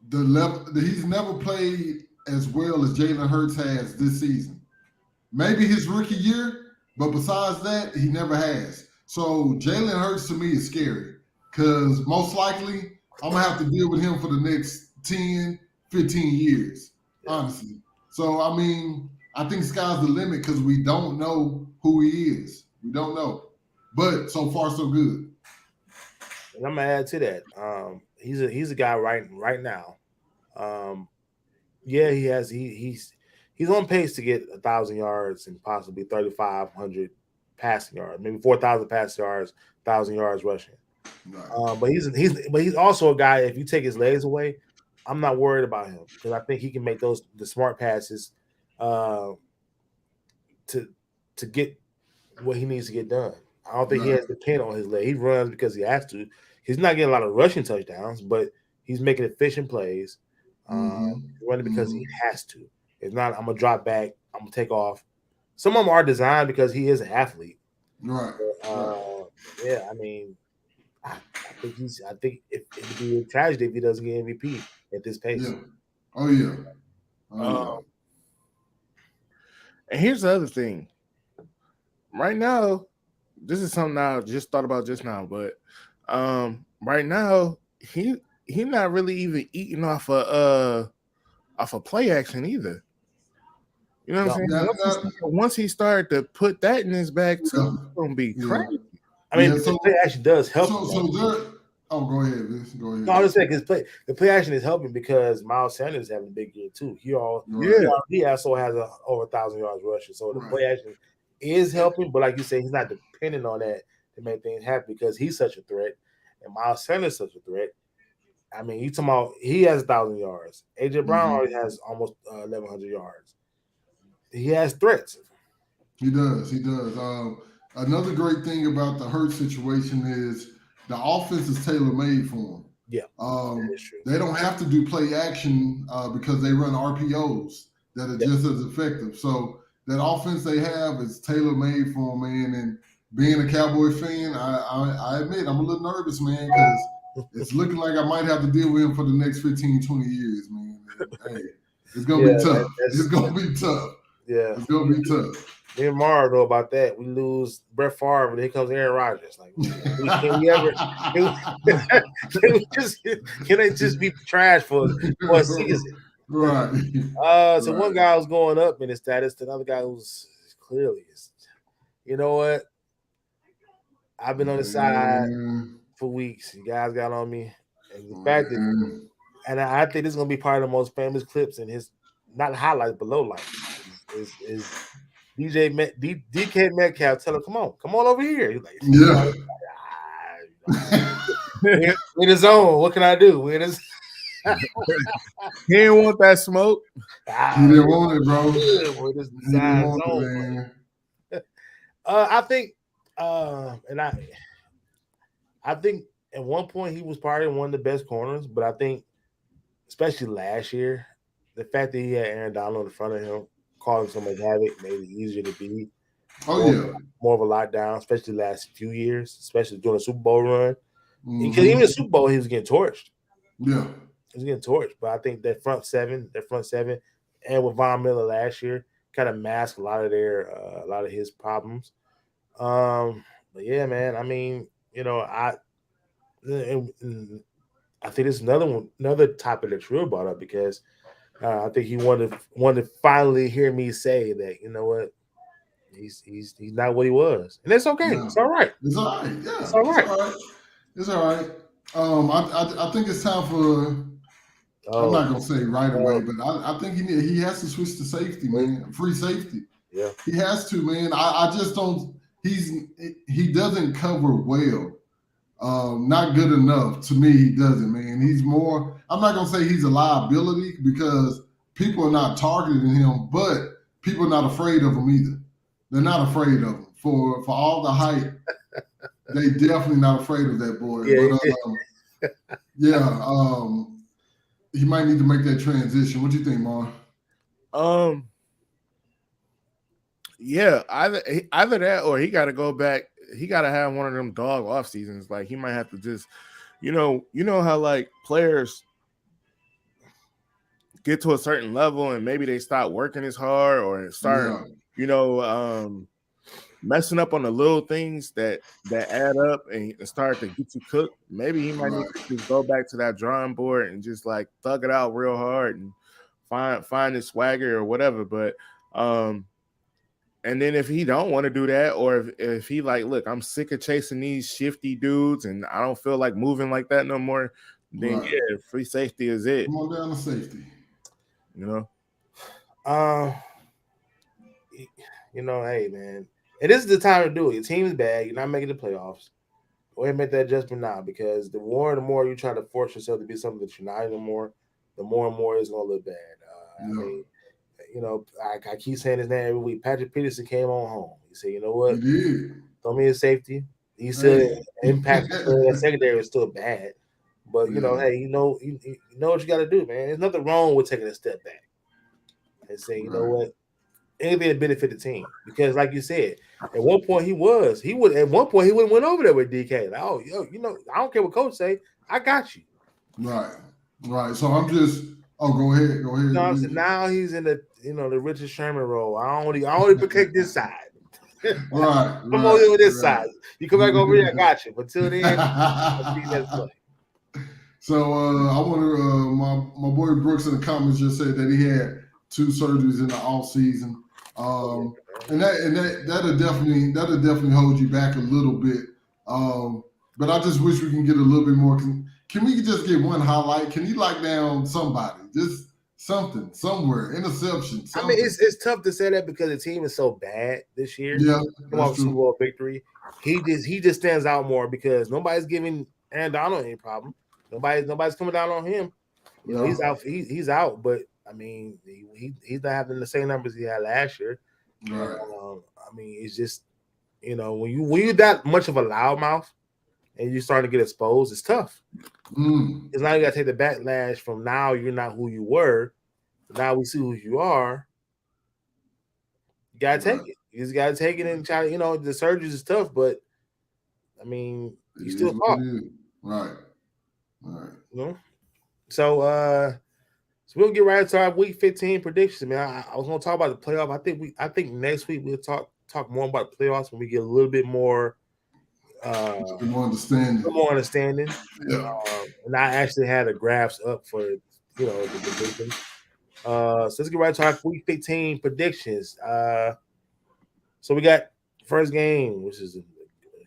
the level. He's never played as well as Jalen Hurts has this season. Maybe his rookie year, but besides that, he never has. So Jalen Hurts to me is scary because most likely I'm going to have to deal with him for the next 10, 15 years, honestly. So, I mean, I think sky's the limit because we don't know who he is. We don't know. But so far, so good. And I'm gonna add to that. He's a guy right now. Yeah, he's on pace to get 1,000 yards and possibly 3,500 passing yards, maybe 4,000 passing yards, 1,000 yards rushing. Right. But he's also a guy. If you take his legs away, I'm not worried about him because I think he can make the smart passes to get what he needs to get done. I don't think he has to depend on his leg. He runs because he has to. He's not getting a lot of rushing touchdowns, but he's making efficient plays. Running because he has to. It's not, I'm going to drop back, I'm going to take off. Some of them are designed because he is an athlete. Right. Yeah, I mean, I think it would be a tragedy if he doesn't get MVP at this pace. Yeah. Oh, yeah. And here's the other thing. Right now, this is something I just thought about just now, but right now he not really even eating off a play action either. You know what I'm saying? Once he started to put that in his bag too, it's gonna be crazy. I mean, the play action does help. Oh, go ahead, Vince. Go ahead. No, I'm just saying because the play action is helping because Miles Sanders is having a big year too. Yeah. He also has over 1,000 yards rushing, so the Right. play action is helping. But like you say, he's not dependent on that to make things happen because he's such a threat, and Miles Sanders is such a threat. I mean, you talking about he has 1,000 yards. AJ Brown Mhm. already has almost 1,100 yards. He has threats. He does. He does. Another great thing about the Hurt situation is the offense is tailor made for him. Yeah, that is true. They don't have to do play action because they run RPOs that are just as effective. So that offense they have is tailor made for him, man. And being a Cowboy fan, I admit I'm a little nervous, man, because it's looking like I might have to deal with him for the next 15, 20 years, man. And, hey, it's gonna be tough. It's gonna be tough. Yeah, it's gonna be tough. Me and Mara know about that. We lose Brett Favre, and here comes Aaron Rodgers. Like, can we ever? Can they just be trash for a season? Right. So one guy was going up in his status, the other guy who's clearly, you know what? I've been on the side for weeks. You guys got on me, and the fact that, and I think this is gonna be part of the most famous clips in his, not highlights, but lowlights, is DK Metcalf tell him, come on over here. He's like, we're in his zone. What can I do? We're in his. He didn't want that smoke. He didn't want it, bro. We're this design zone. I think, and I think at one point he was probably one of the best corners, but I think, especially last year, the fact that he had Aaron Donald in front of him, causing so much havoc, made it easier to beat. More of a lockdown, especially the last few years, especially during the Super Bowl run. Because even the Super Bowl, he was getting torched. Yeah, he was getting torched. But I think that front seven, and with Von Miller last year, kind of masked a lot of his problems. But yeah, man. I mean, I think it's another topic that Trill brought up because I think he wanted to finally hear me say that, you know what, he's not what he was, and it's okay. Yeah. It's all right. It's all right. Yeah, it's all right. It's all right. I think it's time for. I'm not gonna say right away, but I think he has to switch to safety, man. Free safety. Yeah, he has to, man. I just don't. He doesn't cover well. Not good enough to me. He doesn't, man. He's more. I'm not gonna say he's a liability because people are not targeting him, but people are not afraid of him either. They're not afraid of him for all the hype. They definitely not afraid of that boy. But he might need to make that transition. What do you think, Mar? Yeah, either that or he got to go back. He got to have one of them dog off seasons. Like he might have to just, you know how like players get to a certain level and maybe they stop working as hard or start, messing up on the little things that add up and start to get you cooked. Maybe he might need to just go back to that drawing board and just like thug it out real hard and find his swagger or whatever. But and then if he don't want to do that, or if he like, look, I'm sick of chasing these shifty dudes and I don't feel like moving like that no more, then free safety is it. Come on down to safety. Hey man, and this is the time to do it. Your team is bad. You're not making the playoffs. Go ahead and make that adjustment now because the more you try to force yourself to be something that you're not anymore, the more and more it's gonna look bad. I mean, I keep saying his name every week. Patrick Peterson came on home. He said, "You know what? Throw me a safety." He said, "Impact that secondary is still bad, but hey, you know what you got to do, man. There's nothing wrong with taking a step back and saying, you know what, anything to benefit the team because, like you said, at one point he would went over there with DK. Like, oh, I don't care what coach say, I got you. Right. So I'm just. Oh, go ahead. No, so now he's in the the Richard Sherman role. I only protect this side. Right. Come over this side. You come back over here, I got you. But till then, let's play. So I want to. My boy Brooks in the comments just said that he had 2 surgeries in the off season, and that'll definitely hold you back a little bit. But I just wish we can get a little bit more. Can we just get one highlight? Can he lock down somebody? Just something, somewhere, interception, I mean, something. it's tough to say that because the team is so bad this year. Yeah, Come off that's Super true. Bowl victory. He just stands out more because nobody's giving Aaron Donald any problem. Nobody's coming down on him. You know, No. he's out. He's out. But I mean, he's not having the same numbers he had last year. Right. I mean, it's just when you that much of a loudmouth and you're starting to get exposed, it's tough. Because now you got to take the backlash from now you're not who you were. Now we see who you are. You gotta take it. You just gotta take it and try to, the surgeries is tough, but I mean, you still fought. Right. So we'll get right into our week 15 predictions, man. I was gonna talk about the playoff. I think next week we'll talk more about the playoffs when we get a little bit more more understanding. Yeah. And I actually had the graphs up for the division. So let's get right to our week 15 predictions. So we got first game, which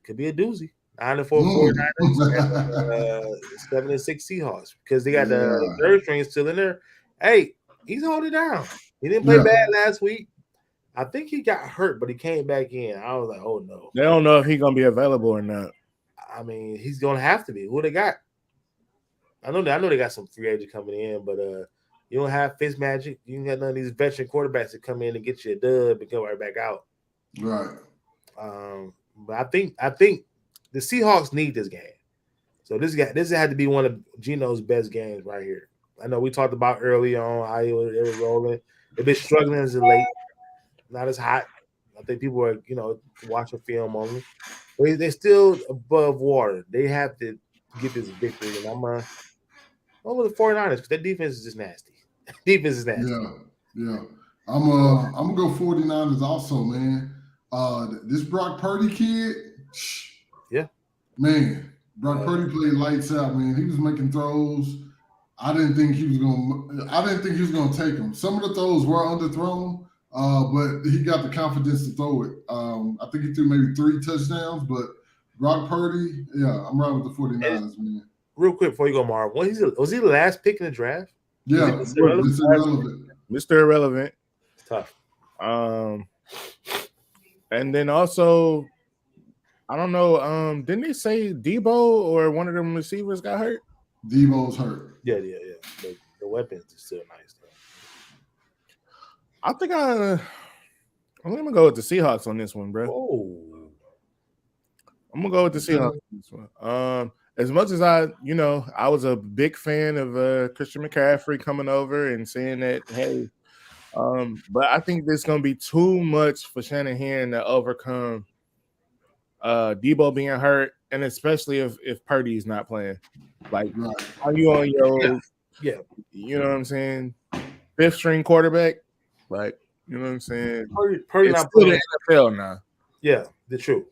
could be a doozy. 9-4 49ers, 7-6 Seahawks because they got the third string still in there. Hey, he's holding down. He didn't play bad last week. I think he got hurt, but he came back in. I was like, oh no. They don't know if he's gonna be available or not. I mean, he's gonna have to be. Who they got? I know they got some free agent coming in, but you don't have Fitzmagic. You ain't got none of these veteran quarterbacks that come in and get you a dub and go right back out. Right. But I think the Seahawks need this game. So this had to be one of Geno's best games right here. I know we talked about early on how they were rolling. They've been struggling as of late, not as hot. I think people are watching film only. But they're still above water. They have to get this victory, and I'm with the 49ers because their defense is just nasty. Defense is nasty. Yeah. I'm gonna go 49ers also, man. This Brock Purdy kid, yeah, man. Brock Purdy played lights out, man. He was making throws. I didn't think he was gonna take them. Some of the throws were underthrown, but he got the confidence to throw it. I think he threw maybe 3 touchdowns, but Brock Purdy, yeah, I'm riding with the 49ers, man. Real quick before you go, Marv, was he the last pick in the draft? Yeah, Mr. Irrelevant. Mr. Irrelevant. It's tough. And then also, I don't know. Didn't they say Debo or one of them receivers got hurt? Debo's hurt. Yeah. The weapons are still nice though. I think I'm gonna go with the Seahawks on this one, bro. Oh. I'm gonna go with the Seahawks on this one. As much as I was a big fan of Christian McCaffrey coming over and saying that, hey, but I think there's gonna be too much for Shanahan to overcome Debo being hurt, and especially if Purdy's not playing. Like, are you on your you know what I'm saying, 5th string quarterback? Like, you know what I'm saying? Purdy not playing in the NFL now. Yeah, the truth.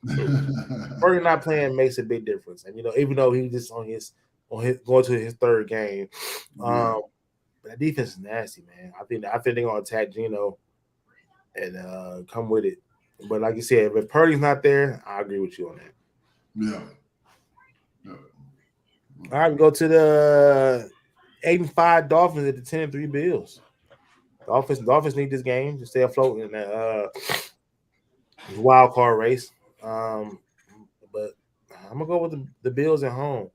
Purdy not playing makes a big difference, and even though he just on his going to his 3rd game, that defense is nasty, man. I think they're gonna attack Geno and come with it. But like you said, if Purdy's not there, I agree with you on that. Yeah. All right, we go to the 8-5 Dolphins at the 10-3 Bills. Dolphins need this game to stay afloat in that wild card race. But I'm gonna go with the Bills at home.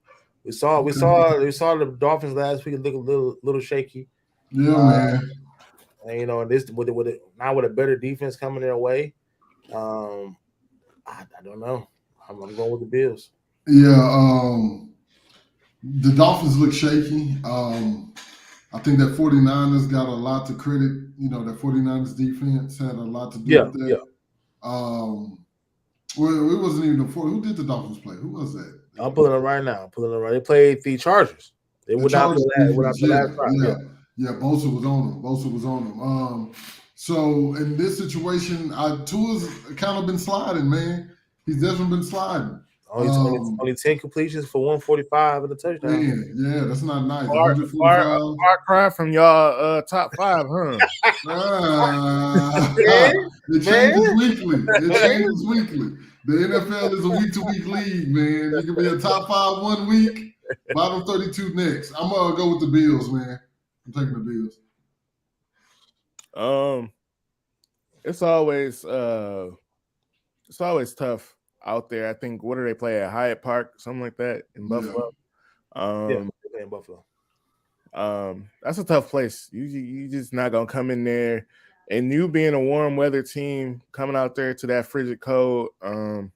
We saw the Dolphins last week look a little shaky. Yeah, man. And and this with a better defense coming their way. I don't know. I'm going with the Bills. Yeah, the Dolphins look shaky. I think that 49ers got a lot to credit. That 49ers defense had a lot to do with that. Yeah. Well, it wasn't even who did the Dolphins play? Who was that? I'm pulling it right now. They played the Chargers. They would not play the last time. Yeah, Bosa was on them. So in this situation, Tua's kind of been sliding, man. He's definitely been sliding. Only 10 completions for 145 and a touchdown. Yeah, that's not nice. Far cry from y'all top 5, huh? It changes weekly. The NFL is a week-to-week league, man. You can be a top 5 one week, bottom 32 next. I'm gonna go with the Bills, man. I'm taking the Bills. Um, it's always tough out there. I think what do they play at Hyatt Park, something like that in Yeah, Buffalo. Yeah, Um, they're playing Buffalo. that's a tough place. You just not gonna come in there, and you being a warm weather team coming out there to that frigid cold. I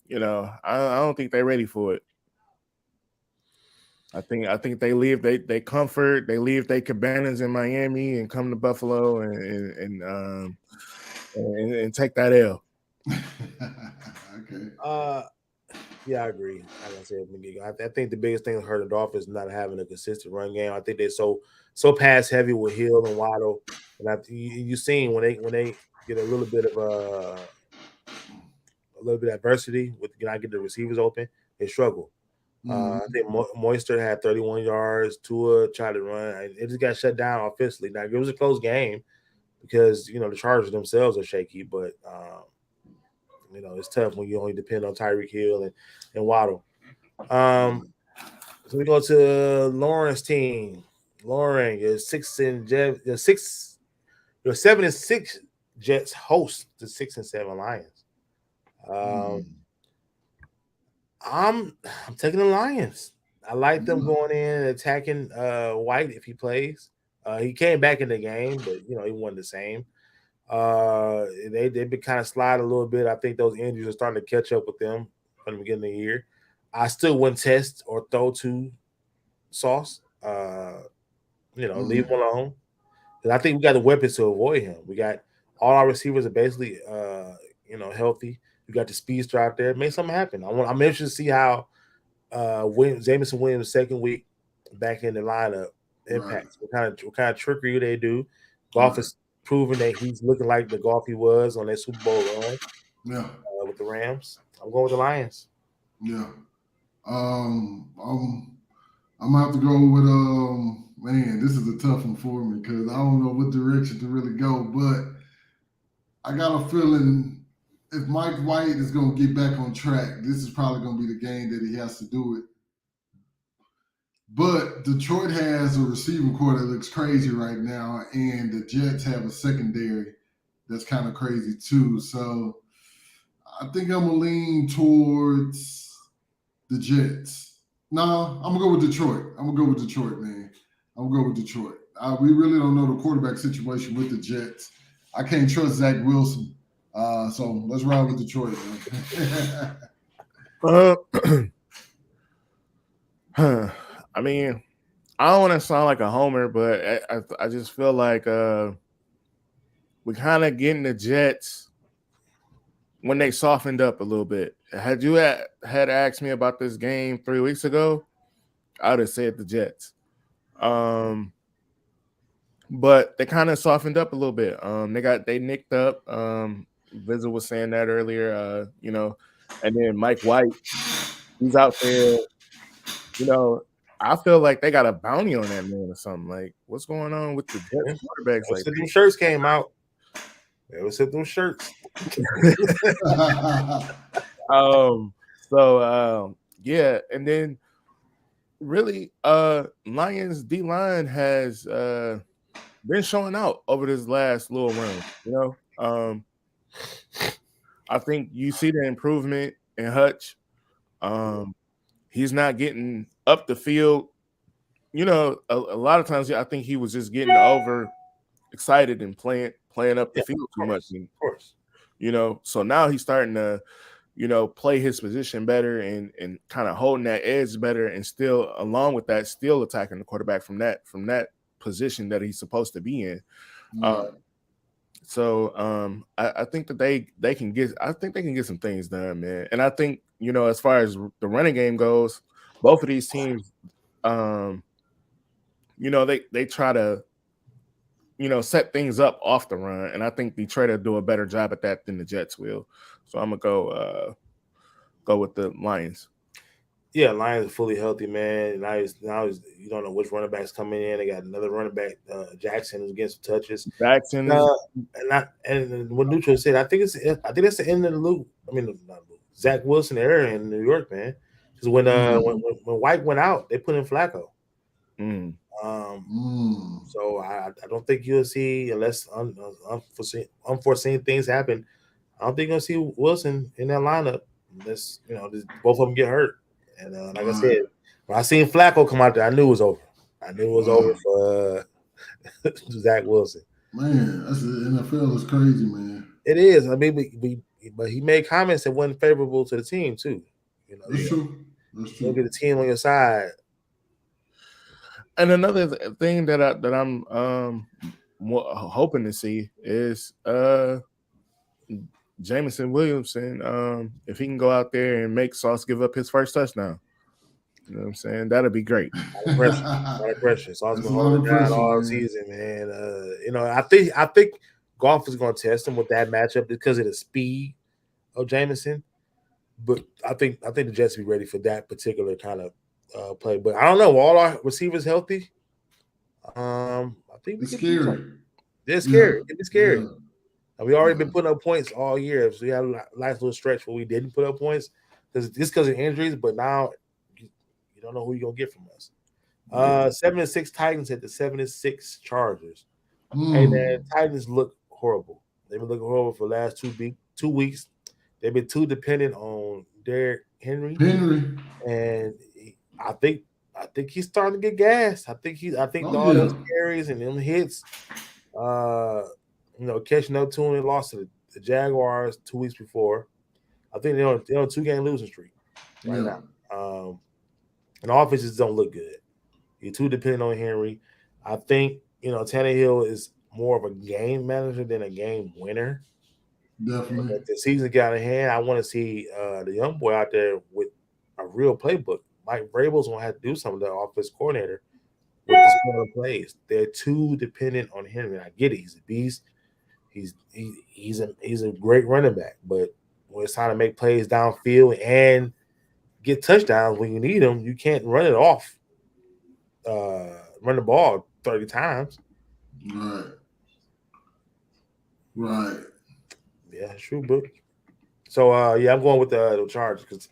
don't think they're ready for it. I think they leave they comfort, they leave their cabanas in Miami and come to Buffalo and take that L. okay. Yeah, I agree. Like I said, I think the biggest thing that hurt the Dolphins is not having a consistent run game. I think they're so pass heavy with Hill and Waddle, and you seen when they get a little bit of adversity with not get the receivers open, they struggle. I think Moister had 31 yards. Tua tried to run. It just got shut down offensively. Now it was a close game because the Chargers themselves are shaky, but it's tough when you only depend on Tyreek Hill and Waddle. Um, so we go to Lauren's team. Lauren, your 7-6 Jets host the 6-7 Lions. Mm. I'm taking the Lions. I like them going in and attacking White if he plays. He came back in the game, but he wasn't the same. They've been kind of slide a little bit. I think those injuries are starting to catch up with them from the beginning of the year. I still wouldn't test or throw to Sauce. Leave him alone. And I think we got the weapons to avoid him. We got all our receivers are basically healthy. We got the speedster out there. Make something happen. I'm interested to see how Jameson Williams' second week back in the lineup Right. impacts. What kind of trickery they do. Golf Right. is proving that he's looking like the golf he was on that Super Bowl run Yeah. with the Rams. I'm going with the Lions. Yeah. I'm gonna have to go with man, this is a tough one for me because I don't know what direction to really go, but I got a feeling if Mike White is gonna get back on track, this is probably gonna be the game that he has to do it. But Detroit has a receiving core that looks crazy right now, and the Jets have a secondary that's kind of crazy too. So I think I'm gonna lean towards the Jets. No, I'm gonna go with Detroit. I'm gonna go with Detroit, man. I'm gonna go with Detroit. We really don't know the quarterback situation with the Jets. I can't trust Zach Wilson. So let's ride with Detroit, man. Uh, I mean, I don't want to sound like a homer, but I just feel like we kind of getting the Jets when they softened up a little bit. Had you had asked me about this game 3 weeks ago, I would have said the Jets. But they kind of softened up a little bit. They nicked up. Vincent was saying that earlier. And then Mike White, he's out there. I feel like they got a bounty on that man or something. Like, what's going on with the Jets quarterbacks? Like, Them shirts came out. Ever since them shirts. Yeah, and then really, Lions D line has been showing out over this last little run. I think you see the improvement in Hutch. He's not getting up the field. A lot of times I think he was just getting over excited and playing up the field too much. And, of course. So now he's starting to, play his position better and kind of holding that edge better, and still along with that, still attacking the quarterback from that position that he's supposed to be in. Right. I think that they can get some things done, man. And I think, as far as the running game goes, both of these teams, they try to, set things up off the run, and I think Detroit will do a better job at that than the Jets will. So I'm gonna go with the Lions. Yeah, Lions are fully healthy, man. Now you don't know which running back's coming in. They got another running back, Jackson, who's getting some touches. Jackson And what Neutral said, I think that's the end of the loop I mean, not Zach Wilson era in New York, man. Because when White went out, they put in Flacco. Mm. So I don't think you'll see unless unforeseen things happen. I don't think you're gonna see Wilson in that lineup unless both of them get hurt. And like I said, when I seen Flacco come out there, I knew it was over. I knew it was over for Zach Wilson. Man, that's the NFL is crazy, man. It is. I mean, but he made comments that wasn't favorable to the team too. That's true. That's true. Look at the team on your side. And another thing that I'm hoping to see is Jameson Williamson. If he can go out there and make Sauce give up his first touchdown, you know what I'm saying? That'd be great. A lot of pressure. Sauce been holding down all season, man. I think Goff is going to test him with that matchup because of the speed of Jameson. But I think the Jets will be ready for that particular kind of play. But I don't know. All our receivers healthy. I think it's scary. They're scary. It's scary. Yeah. And we already been putting up points all year. So we had a nice little stretch where we didn't put up points because of injuries. But now you don't know who you're gonna get from us. 7-6 Titans at the 7-6 Chargers. Hey man, Titans look horrible. They've been looking horrible for the last 2 weeks. They've been too dependent on Derrick Henry. And I think he's starting to get gas. I think all those carries and them hits, catching up to him. They lost to the Jaguars 2 weeks before. I think they're on a 2-game losing streak right now. And offenses don't look good. You're too dependent on Henry. I think Tannehill is more of a game manager than a game winner. Definitely. If the season got out of hand, I want to see the young boy out there with a real playbook. Mike Vrabel's gonna have to do some of the offense coordinator with the smaller plays. They're too dependent on Henry. I get it; he's a beast. He's a great running back, but when it's time to make plays downfield and get touchdowns when you need them, you can't run it off. Run the ball 30 times. Right. Yeah, true, but so I'm going with the Chargers because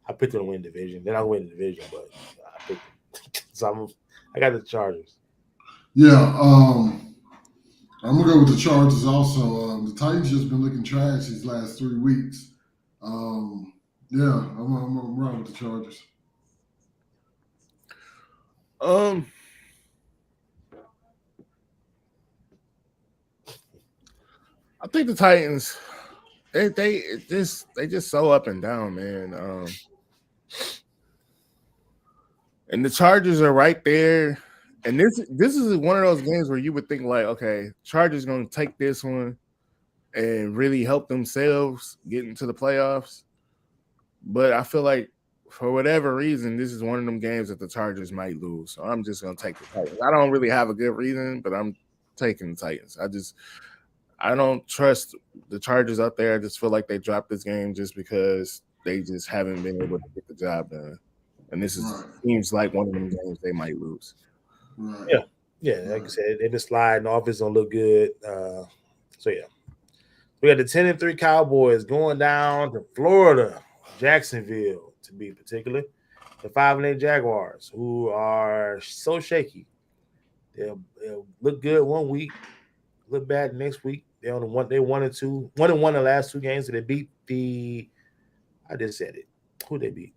I picked them to win division. They're not winning the division, but I picked so I got the Chargers. Yeah, I'm gonna go with the Chargers also. The Titans just been looking trash these last 3 weeks. I'm right with the Chargers. I think the Titans, they just so up and down, man. And the Chargers are right there. And this is one of those games where you would think like, okay, Chargers going to take this one and really help themselves get into the playoffs. But I feel like for whatever reason, this is one of them games that the Chargers might lose. So I'm just going to take the Titans. I don't really have a good reason, but I'm taking the Titans. I don't trust the Chargers out there. I just feel like they dropped this game just because they just haven't been able to get the job done. And this seems like one of them games they might lose. Right. Yeah. Like I said, they've been sliding. Offense don't look good. So yeah, we got the 10-3 Cowboys going down to Florida, Jacksonville to be particular. The 5-8 Jaguars, who are so shaky. They'll look good 1 week, look bad next week. They 1-2, 1-1 the last 2 games. So they beat I just said it. Who they beat?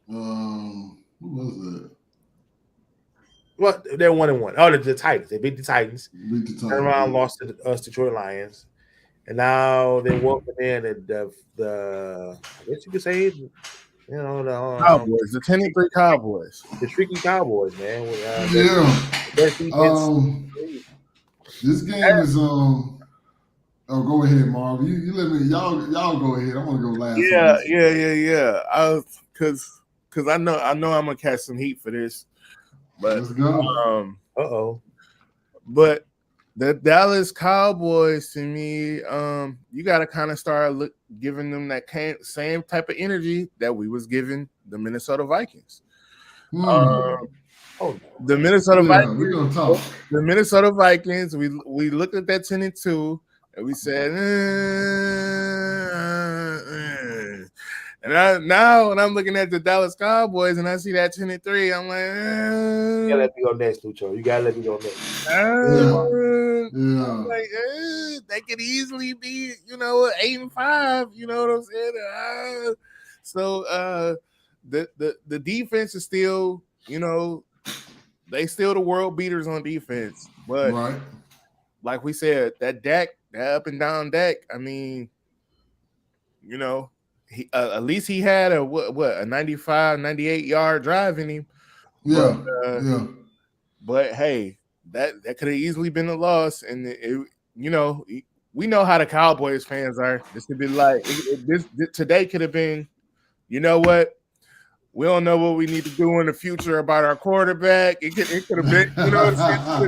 Who was it? Well, they're 1-1. Oh, the Titans. They beat the Titans. Turned around, lost to us Detroit Lions, and now they welcome in the I guess you could say, the Cowboys, the 10-3 Cowboys, the streaky Cowboys, man. This game is Oh, go ahead, Marv. You let me. Y'all go ahead. I want to go last. Yeah. Because I know I'm gonna catch some heat for this, but let's go. But the Dallas Cowboys, to me, you got to kind of start giving them that same type of energy that we was giving the Minnesota Vikings. The Minnesota Vikings. We're gonna talk. The Minnesota Vikings. We looked at that 10-2. And we said, And now when I'm looking at the Dallas Cowboys and I see that 10-3, I'm like, You gotta let me go next, Lucho. You gotta let me go next. I'm like, they could easily be, 8-5. You know what I'm saying? So the defense is still, they still the world beaters on defense. But like we said, that up and down Dak, I mean, he at least he had a 95, 98 yard drive in him. But hey, that could have easily been a loss, and we know how the Cowboys fans are. This could be like this today could have been, you know what? We don't know what we need to do in the future about our quarterback. It could have been, it could have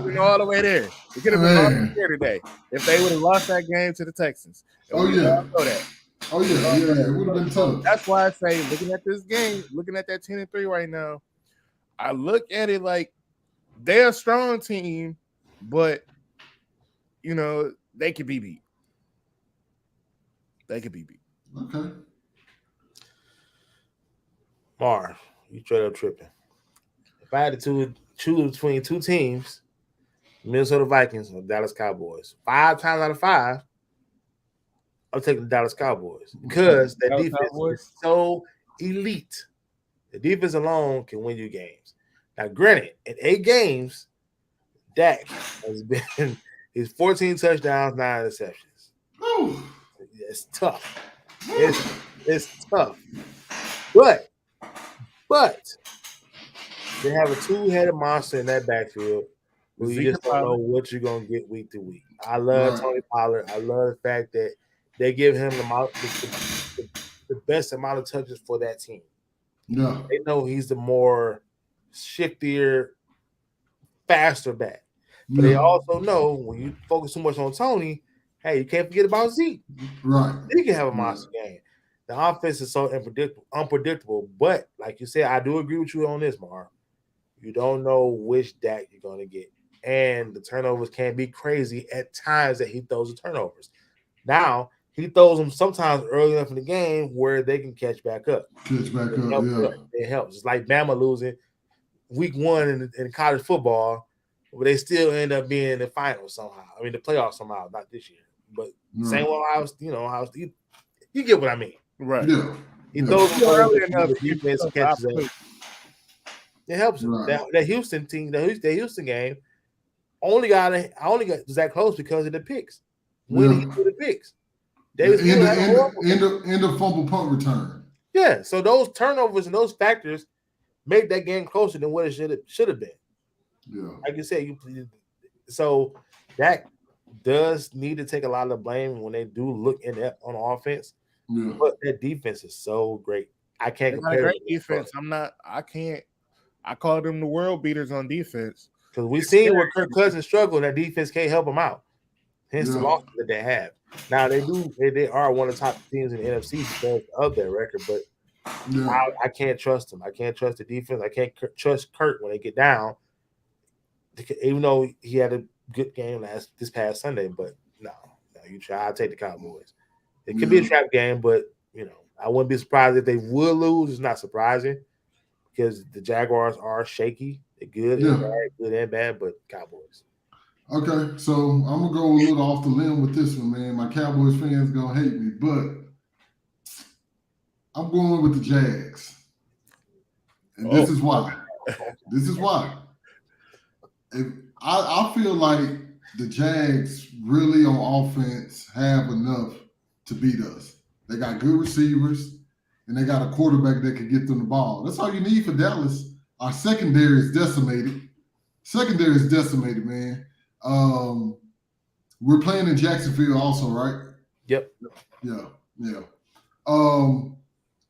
been all the way there. It could have been all the way there today if they would have lost that game to the Texans. And we all know that. It would have been tough. That's why I say, looking at this game, looking at that 10-3 right now, I look at it like they're a strong team, but they could be beat. They could be beat. Okay. Mar, you straight up tripping. If I had to choose between two teams, Minnesota Vikings or Dallas Cowboys, 5 times out of 5, I'm taking the Dallas Cowboys because their defense is so elite. The defense alone can win you games. Now, granted, in 8 games, Dak has been his 14 touchdowns, 9 interceptions. Ooh. It's tough. It's tough. But they have a 2-headed monster in that backfield who you just don't know what you're gonna get week to week. I love Tony Pollard. I love the fact that they give him the best amount of touches for that team. Yeah. They know he's the more shiftier, faster back. But they also know when you focus too much on Tony, hey, you can't forget about Zeke. Right. He can have a monster game. The offense is so unpredictable. But like you said, I do agree with you on this, Mar. You don't know which Dak you're going to get. And the turnovers can be crazy at times that he throws the turnovers. Now, he throws them sometimes early enough in the game where they can catch back up. It helps. It's like Bama losing week 1 in college football, but they still end up being in the finals somehow. I mean, the playoffs somehow, not this year. But same way you get what I mean. Right. Yeah. He throws them early enough. The defense catches up. It helps him. That Houston team, the Houston game, I only got that close because of the picks. When he threw the picks. End of fumble punt return. Yeah, so those turnovers and those factors make that game closer than what it should have been. Yeah, like you said, so that does need to take a lot of the blame when they do look in that on offense. Yeah, but that defense is so great. I can't compare. Great defense. I call them the world beaters on defense because we've seen where Kirk Cousins struggle, and that defense can't help him out. Hence the losses that they have. Now they are one of the top teams in the NFC because of their record, but I can't trust them. I can't trust the defense. I can't trust Kirk when they get down, even though he had a good game this past Sunday. But no, you try. I'll take the Cowboys. It could be a trap game, but I wouldn't be surprised if they would lose. It's not surprising because the Jaguars are shaky. They're good and bad, but Cowboys. Okay, so I'm gonna go a little off the limb with this one, man. My Cowboys fans gonna hate me, but I'm going with the Jags, and this is why. This is why. I feel like the Jags really on offense have enough to beat us. They got good receivers, and they got a quarterback that can get them the ball. That's all you need for Dallas. Our secondary is decimated. Man. We're playing in Jacksonville also, right? Yep. Yeah.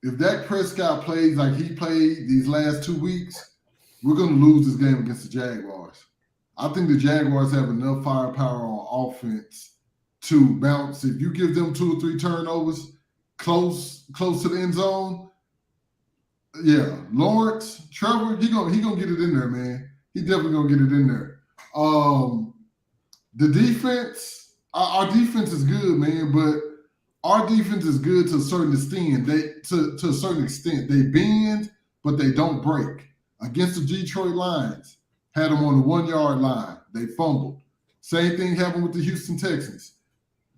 If Dak Prescott plays like he played these last 2 weeks, we're going to lose this game against the Jaguars. I think the Jaguars have enough firepower on offense to bounce. If you give them 2 or 3 turnovers close to the end zone, Lawrence, Trevor, he gonna get it in there, man. He definitely gonna get it in there. The defense, our defense is good, man, but our defense is good to a certain extent. To a certain extent, they bend, but they don't break. Against the Detroit Lions, had them on the 1 yard line. They fumbled. Same thing happened with the Houston Texans.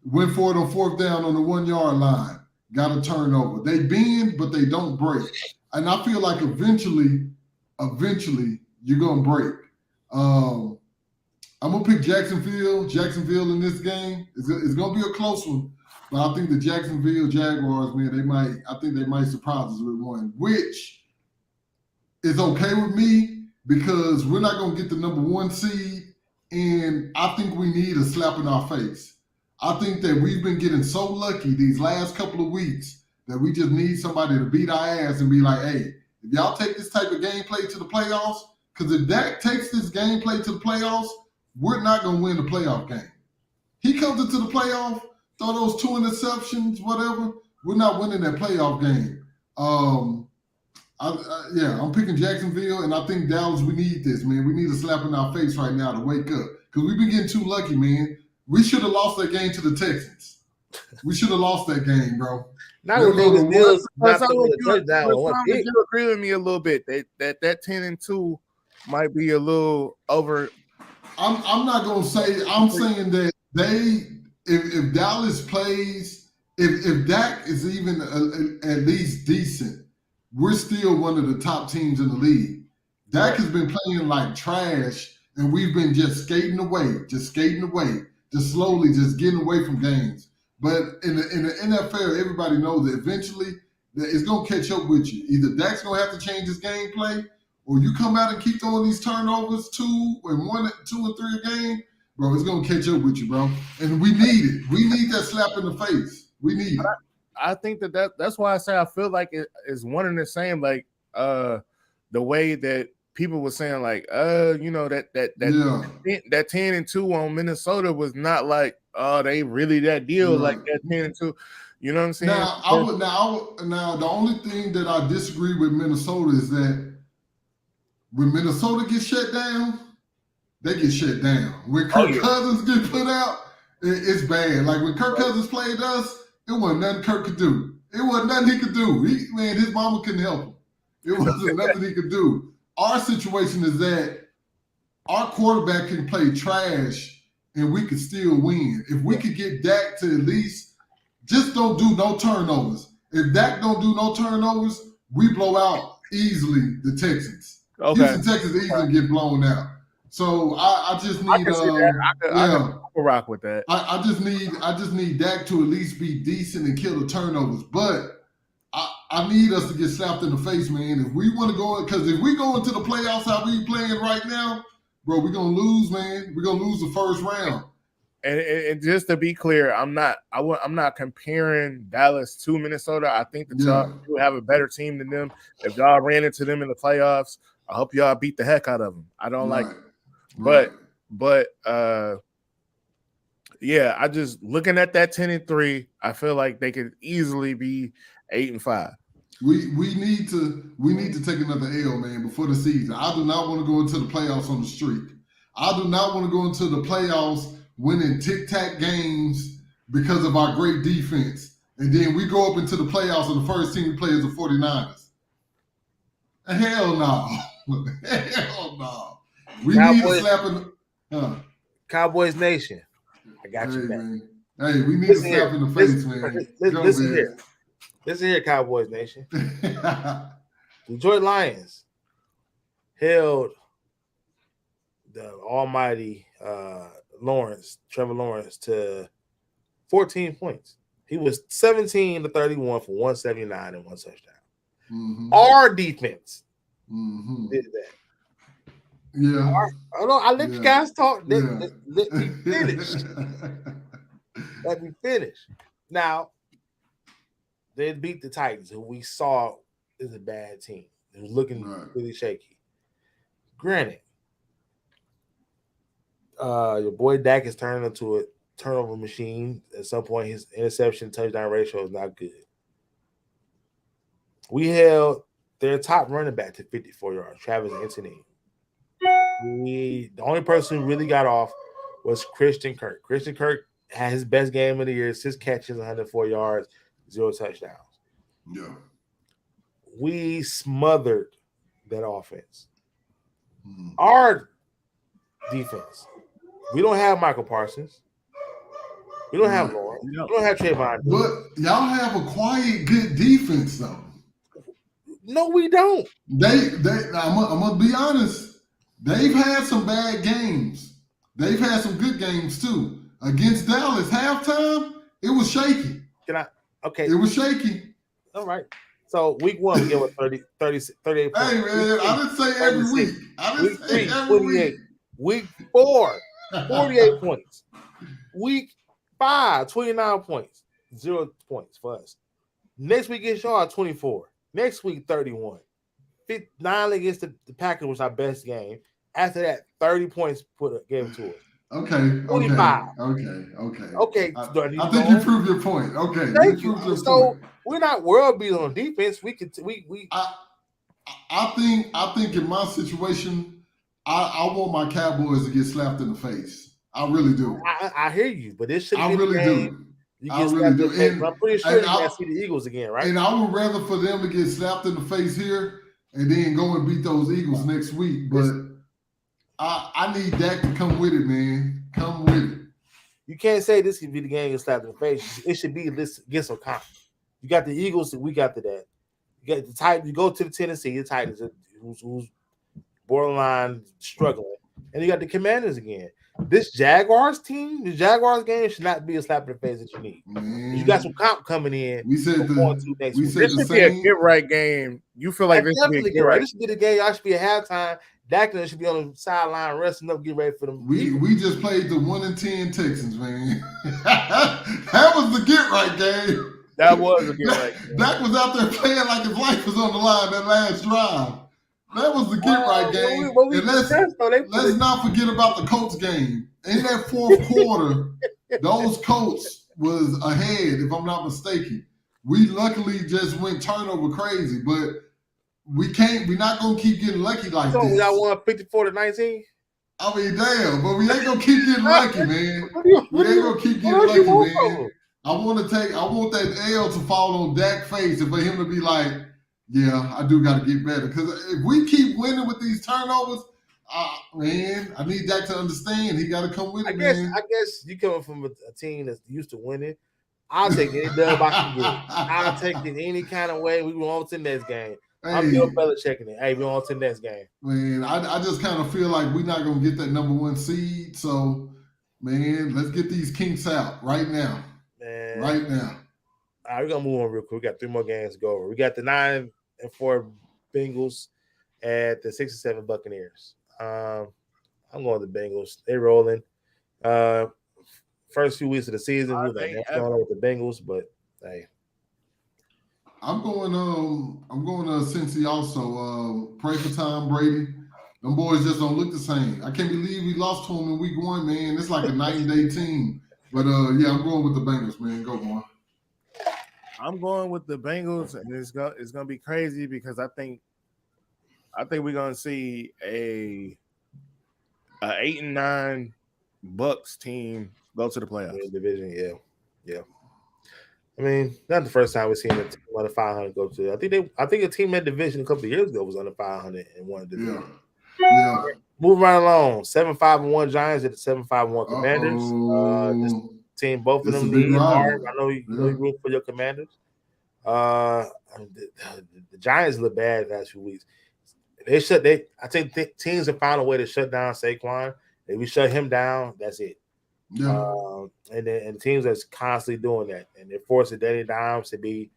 Went for it on 4th down on the 1 yard line. Got a turnover. They bend, but they don't break. And I feel like eventually, you're gonna break. I'm gonna pick Jacksonville. Jacksonville in this game. It's gonna be a close one. But I think the Jacksonville Jaguars, man, I think they might surprise us with one, which is okay with me because we're not going to get the number 1 seed. And I think we need a slap in our face. I think that we've been getting so lucky these last couple of weeks that we just need somebody to beat our ass and be like, hey, if y'all take this type of gameplay to the playoffs, because if Dak takes this gameplay to the playoffs, we're not going to win the playoff game. He comes into the playoff, throw those 2 interceptions, whatever. We're not winning that playoff game. I'm picking Jacksonville, and I think Dallas, we need this, man. We need a slap in our face right now to wake up because we've been getting too lucky, man. We should have lost that game to the Texans. We should have lost that game, bro. Not with Davis Mills not throwing a touchdown. You agree with me a little bit that 10-2 might be a little over. I'm not gonna say. I'm saying that if Dallas plays, if Dak is even at least decent, we're still one of the top teams in the league. Dak has been playing like trash, and we've been just skating away, just slowly, just getting away from games. But in the NFL, everybody knows that eventually that it's gonna catch up with you. Either Dak's gonna have to change his gameplay, or you come out and keep throwing these turnovers 2 and 3 a game, bro. It's gonna catch up with you, bro. And we need it. We need that slap in the face. We need it. I think that's why I say I feel like it is one and the same. Like the way that people were saying, like that 10-2 on Minnesota was not like they really that deal like that 10-2. You know what I'm saying? Now the only thing that I disagree with Minnesota is that when Minnesota gets shut down, they get shut down. When Kirk Cousins get put out, it's bad. Like when Kirk Cousins played us, it wasn't nothing Kirk could do. It wasn't nothing he could do. His mama couldn't help him. It wasn't nothing he could do. Our situation is that our quarterback can play trash and we could still win. If we could get Dak to at least just don't do no turnovers. If Dak don't do no turnovers, we blow out easily the Texans. Okay. Houston Texans easily get blown out. So I just need I can rock with that. I just need Dak to at least be decent and kill the turnovers. But I need us to get slapped in the face, man. If we want to go, because if we go into the playoffs how we playing right now, bro, we're gonna lose, man. We're gonna lose the first round. And just to be clear, I'm not comparing Dallas to Minnesota. I think that y'all do have a better team than them. If y'all ran into them in the playoffs, I hope y'all beat the heck out of them. I don't like it. But I just looking at that 10-3, I feel like they could easily be 8-5. We need to take another L, man, before the season. I do not want to go into the playoffs on the streak. I do not want to go into the playoffs winning tic-tac games because of our great defense. And then we go up into the playoffs and the first team we play is the 49ers. Hell no. Hell no. We need a slap in the Cowboys Nation. I got you, man. Hey, we need a slap in the face, man. Listen here, Cowboys Nation. Detroit Lions held the almighty Trevor Lawrence, to 14 points. He was 17-31 for 179 and 1 touchdown. Mm-hmm. Our defense did that. Yeah. I'll let you guys talk. Let me finish. Let me finish. Now, they beat the Titans, who we saw is a bad team. It was looking really shaky. Granted, your boy Dak is turning into a turnover machine. At some point, his interception touchdown ratio is not good. We held their top running back to 54 yards, Travis Etienne. The only person who really got off was Christian Kirk. Christian Kirk had his best game of the year, 6 catches, 104 yards, 0 touchdowns. Yeah. We smothered that offense. Our defense. We don't have Michael Parsons. We don't have Lawrence. We don't have Trayvon. But y'all have a quiet, good defense, though. No, we don't. I'm gonna be honest. They've had some bad games. They've had some good games too. Against Dallas, halftime, it was shaky. Okay. It was shaky. All right. So week 1, we give us 38 points. Hey, man, I didn't say every week. I didn't say every 28. Week 4, 48 points. Week 5, 29 points. 0 points for us. Next week against y'all, 24. Next week, 31. 9 against the Packers was our best game. After that, 30 points gave it to us. Okay. 45. Okay. I think you proved your point. Okay. Thank you. So we're not world beaters on defense. I think in my situation, I want my Cowboys to get slapped in the face. I really do. I hear you, but this should be the game. I really do. And I'm pretty sure you're going to see the Eagles again, right? And I would rather for them to get slapped in the face here and then go and beat those Eagles next week. But I need Dak to come with it, man. Come with it. You can't say this could be the game you slapped in the face. It should be this get some confidence. You got the Eagles the week after that. You got the Titans. You go to the Tennessee, the Titans, who's borderline struggling, and you got the Commanders again. This Jaguars team, the Jaguars game should not be a slap in the face that you need. Man. You got some comp coming in. We said this should be a get right game. You feel like this should be a get right? This should be the game. Y'all should be at halftime. Dak should be on the sideline resting up, get ready for them. We just played the 1-10 Texans, man. That was the get right game. That was a get right game. Dak was out there playing like his life was on the line that last drive. That was the get right game. And let's not forget about the Colts game. In that fourth quarter, those Colts was ahead, if I'm not mistaken. We luckily just went turnover crazy, but we're not gonna keep getting lucky like this. So y'all won 54-19? I mean, damn, but we ain't gonna keep getting lucky, man. We ain't gonna keep getting lucky, man. I want that L to fall on Dak's face and for him to be like, yeah, I do got to get better. Because if we keep winning with these turnovers, man, I need Dak to understand. He got to come with it, man. I guess you coming from a team that's used to winning. I'll take any dub I can get. I'll take it any kind of way. We want to the next game. Hey, I'm Bill Belichick in it. Hey, we want to the next game. Man, I just kind of feel like we're not going to get that number 1 seed. So, man, let's get these kinks out right now. Man. Right now. All right, we're going to move on real quick. We got 3 more games to go over. We got the 9-4 Bengals at the 6-7 Buccaneers. I'm going with the Bengals. They're rolling. First few weeks of the season, we were like, what's going on with the Bengals? But hey, I'm going to Cincy also. Pray for Tom Brady. Them boys just don't look the same. I can't believe we lost to them in week 1, man. It's like a night and day team. But yeah, I'm going with the Bengals, man. Go on. I'm going with the Bengals, and it's gonna be crazy because I think we're gonna see a 8-9 Bucks team go to the playoffs. Division, yeah. I mean, not the first time we've seen a team under 500 go to. I think a team in division a couple of years ago was under 500 and won a division. Yeah. Moving right along, 7-5-1 Giants at the 7-5-1 Commanders. This team, both of them need hard. I know you root for your Commanders. The Giants look bad the last few weeks. I think teams have found a way to shut down Saquon. If we shut him down, that's it. Yeah. And teams that's constantly doing that, and they're forcing Danny Dimes to be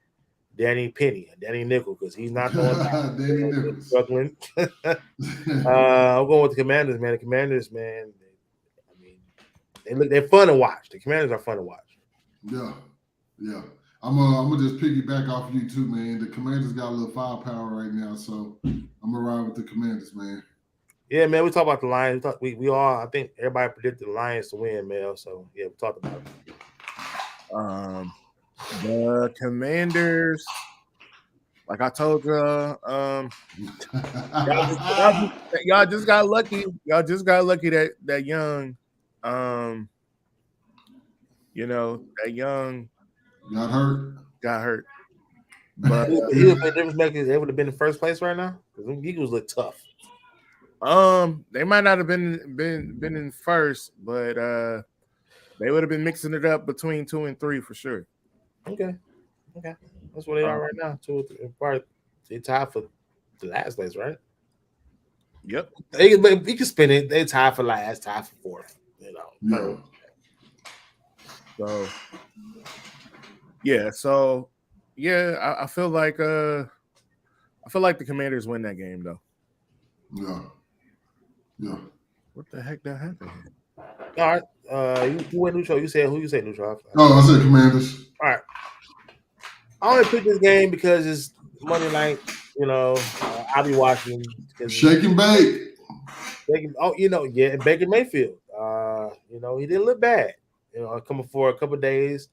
Danny Penny, Danny Nickel, because he's not doing that. Danny Nickel struggling. I'm going with the Commanders, man. The Commanders, man. They're fun to watch. The Commanders are fun to watch. Yeah. I'm gonna just piggyback off you too, man. The Commanders got a little firepower right now, so I'm gonna ride with the Commanders, man. Yeah, man. We talk about the Lions. We all. I think everybody predicted the Lions to win, man. So yeah, we talked about it. The Commanders, like I told you, y'all just got lucky. Y'all just got lucky that young That Young Got hurt. got hurt, but He would have been difference maker. They would have been in first place right now because them Eagles look tough. they might not have been in first, but they would have been mixing it up between 2 and 3 for sure. Okay, okay, that's where they are Um, right now. Two, or three, probably they tied for the last place, right? yep. You can spin it. They tied for last, tied for fourth. Yeah. So yeah, I feel like the Commanders win that game though. Yeah. Yeah. What the heck that happened here? All right. You went neutral. You said who? You said neutral. Oh, I said Commanders. All right. I only picked this game because it's Monday night. I'll be watching because Shake and bake. yeah, and Baker Mayfield. He didn't look bad. Coming for a couple of days.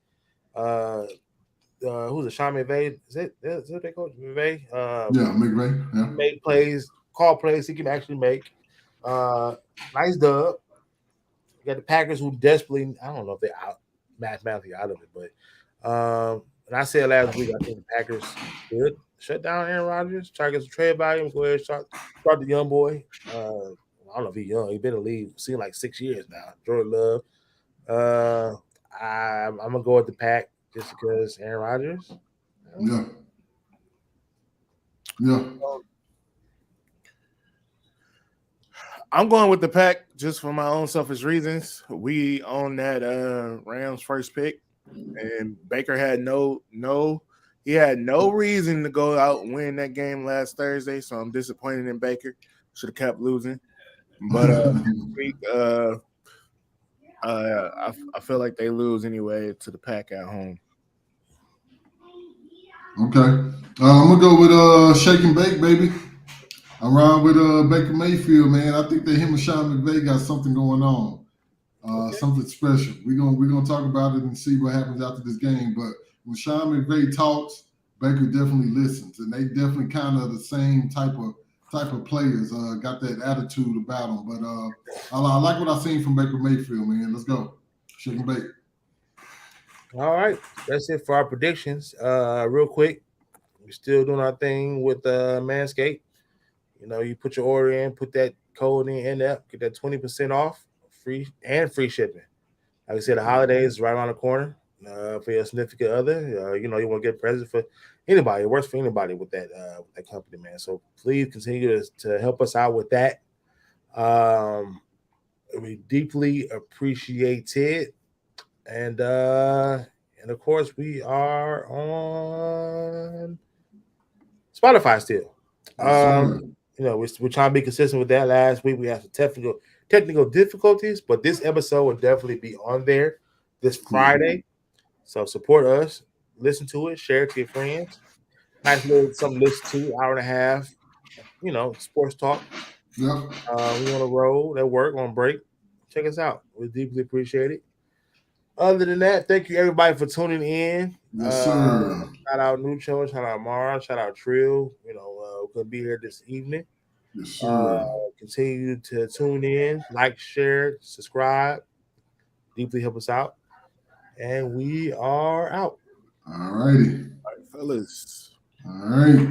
Who's it? Sean McVay? Is that their coach? McVay? Yeah, McVay. Yeah. Make plays, call plays he can actually make. Nice dub. You got the Packers who desperately, I don't know if they're out mathematically out of it, but and I said last week, I think the Packers should shut down Aaron Rodgers, try to get some trade value, go ahead and start the young boy. I don't know if he's young. He's been in the league, seen like 6 years now. Jordan Love. I'm gonna go with the Pack just because Aaron Rodgers. Yeah. Yeah. I'm going with the Pack just for my own selfish reasons. We own that Rams first pick, and Baker had no reason to go out and win that game last Thursday. So I'm disappointed in Baker. Should have kept losing, but this week, I feel like they lose anyway to the Pack at home. Okay. I'm gonna go with shake and bake, baby. I'm riding with Baker Mayfield, man. I think that him and Sean McVay got something going on, something special. We're gonna talk about it and see what happens after this game. But when Sean McVay talks, Baker definitely listens, and they definitely kind of the same type of players. Got that attitude about them. But I like what I've seen from Baker Mayfield, man. Let's go, shake and bake. All right, that's it for our predictions. Real quick, we're still doing our thing with Manscaped. You put your order in, put that code in ANEP, get that 20% off, free shipping. Like I said, the holidays is right around the corner. For your significant other, you want to get a present for anybody. It works for anybody with that company, man. So please continue to help us out with that. We deeply appreciate it. And of course we are on Spotify still. Yes, sir. We're trying to be consistent with that. Last week we had some technical difficulties, but this episode will definitely be on there this Friday. So support us, listen to it, share it to your friends. Nice little something to listen to, hour and a half. Sports talk. Yep. We on a roll at work on break. Check us out. We deeply appreciate it. Other than that, thank you everybody for tuning in. Yes, sir. Shout out Nucho, shout out Mara, shout out Trill. We're gonna be here this evening. Yes, sir. Continue to tune in, like, share, subscribe. Deeply help us out. And we are out. All righty. All right, fellas. All right.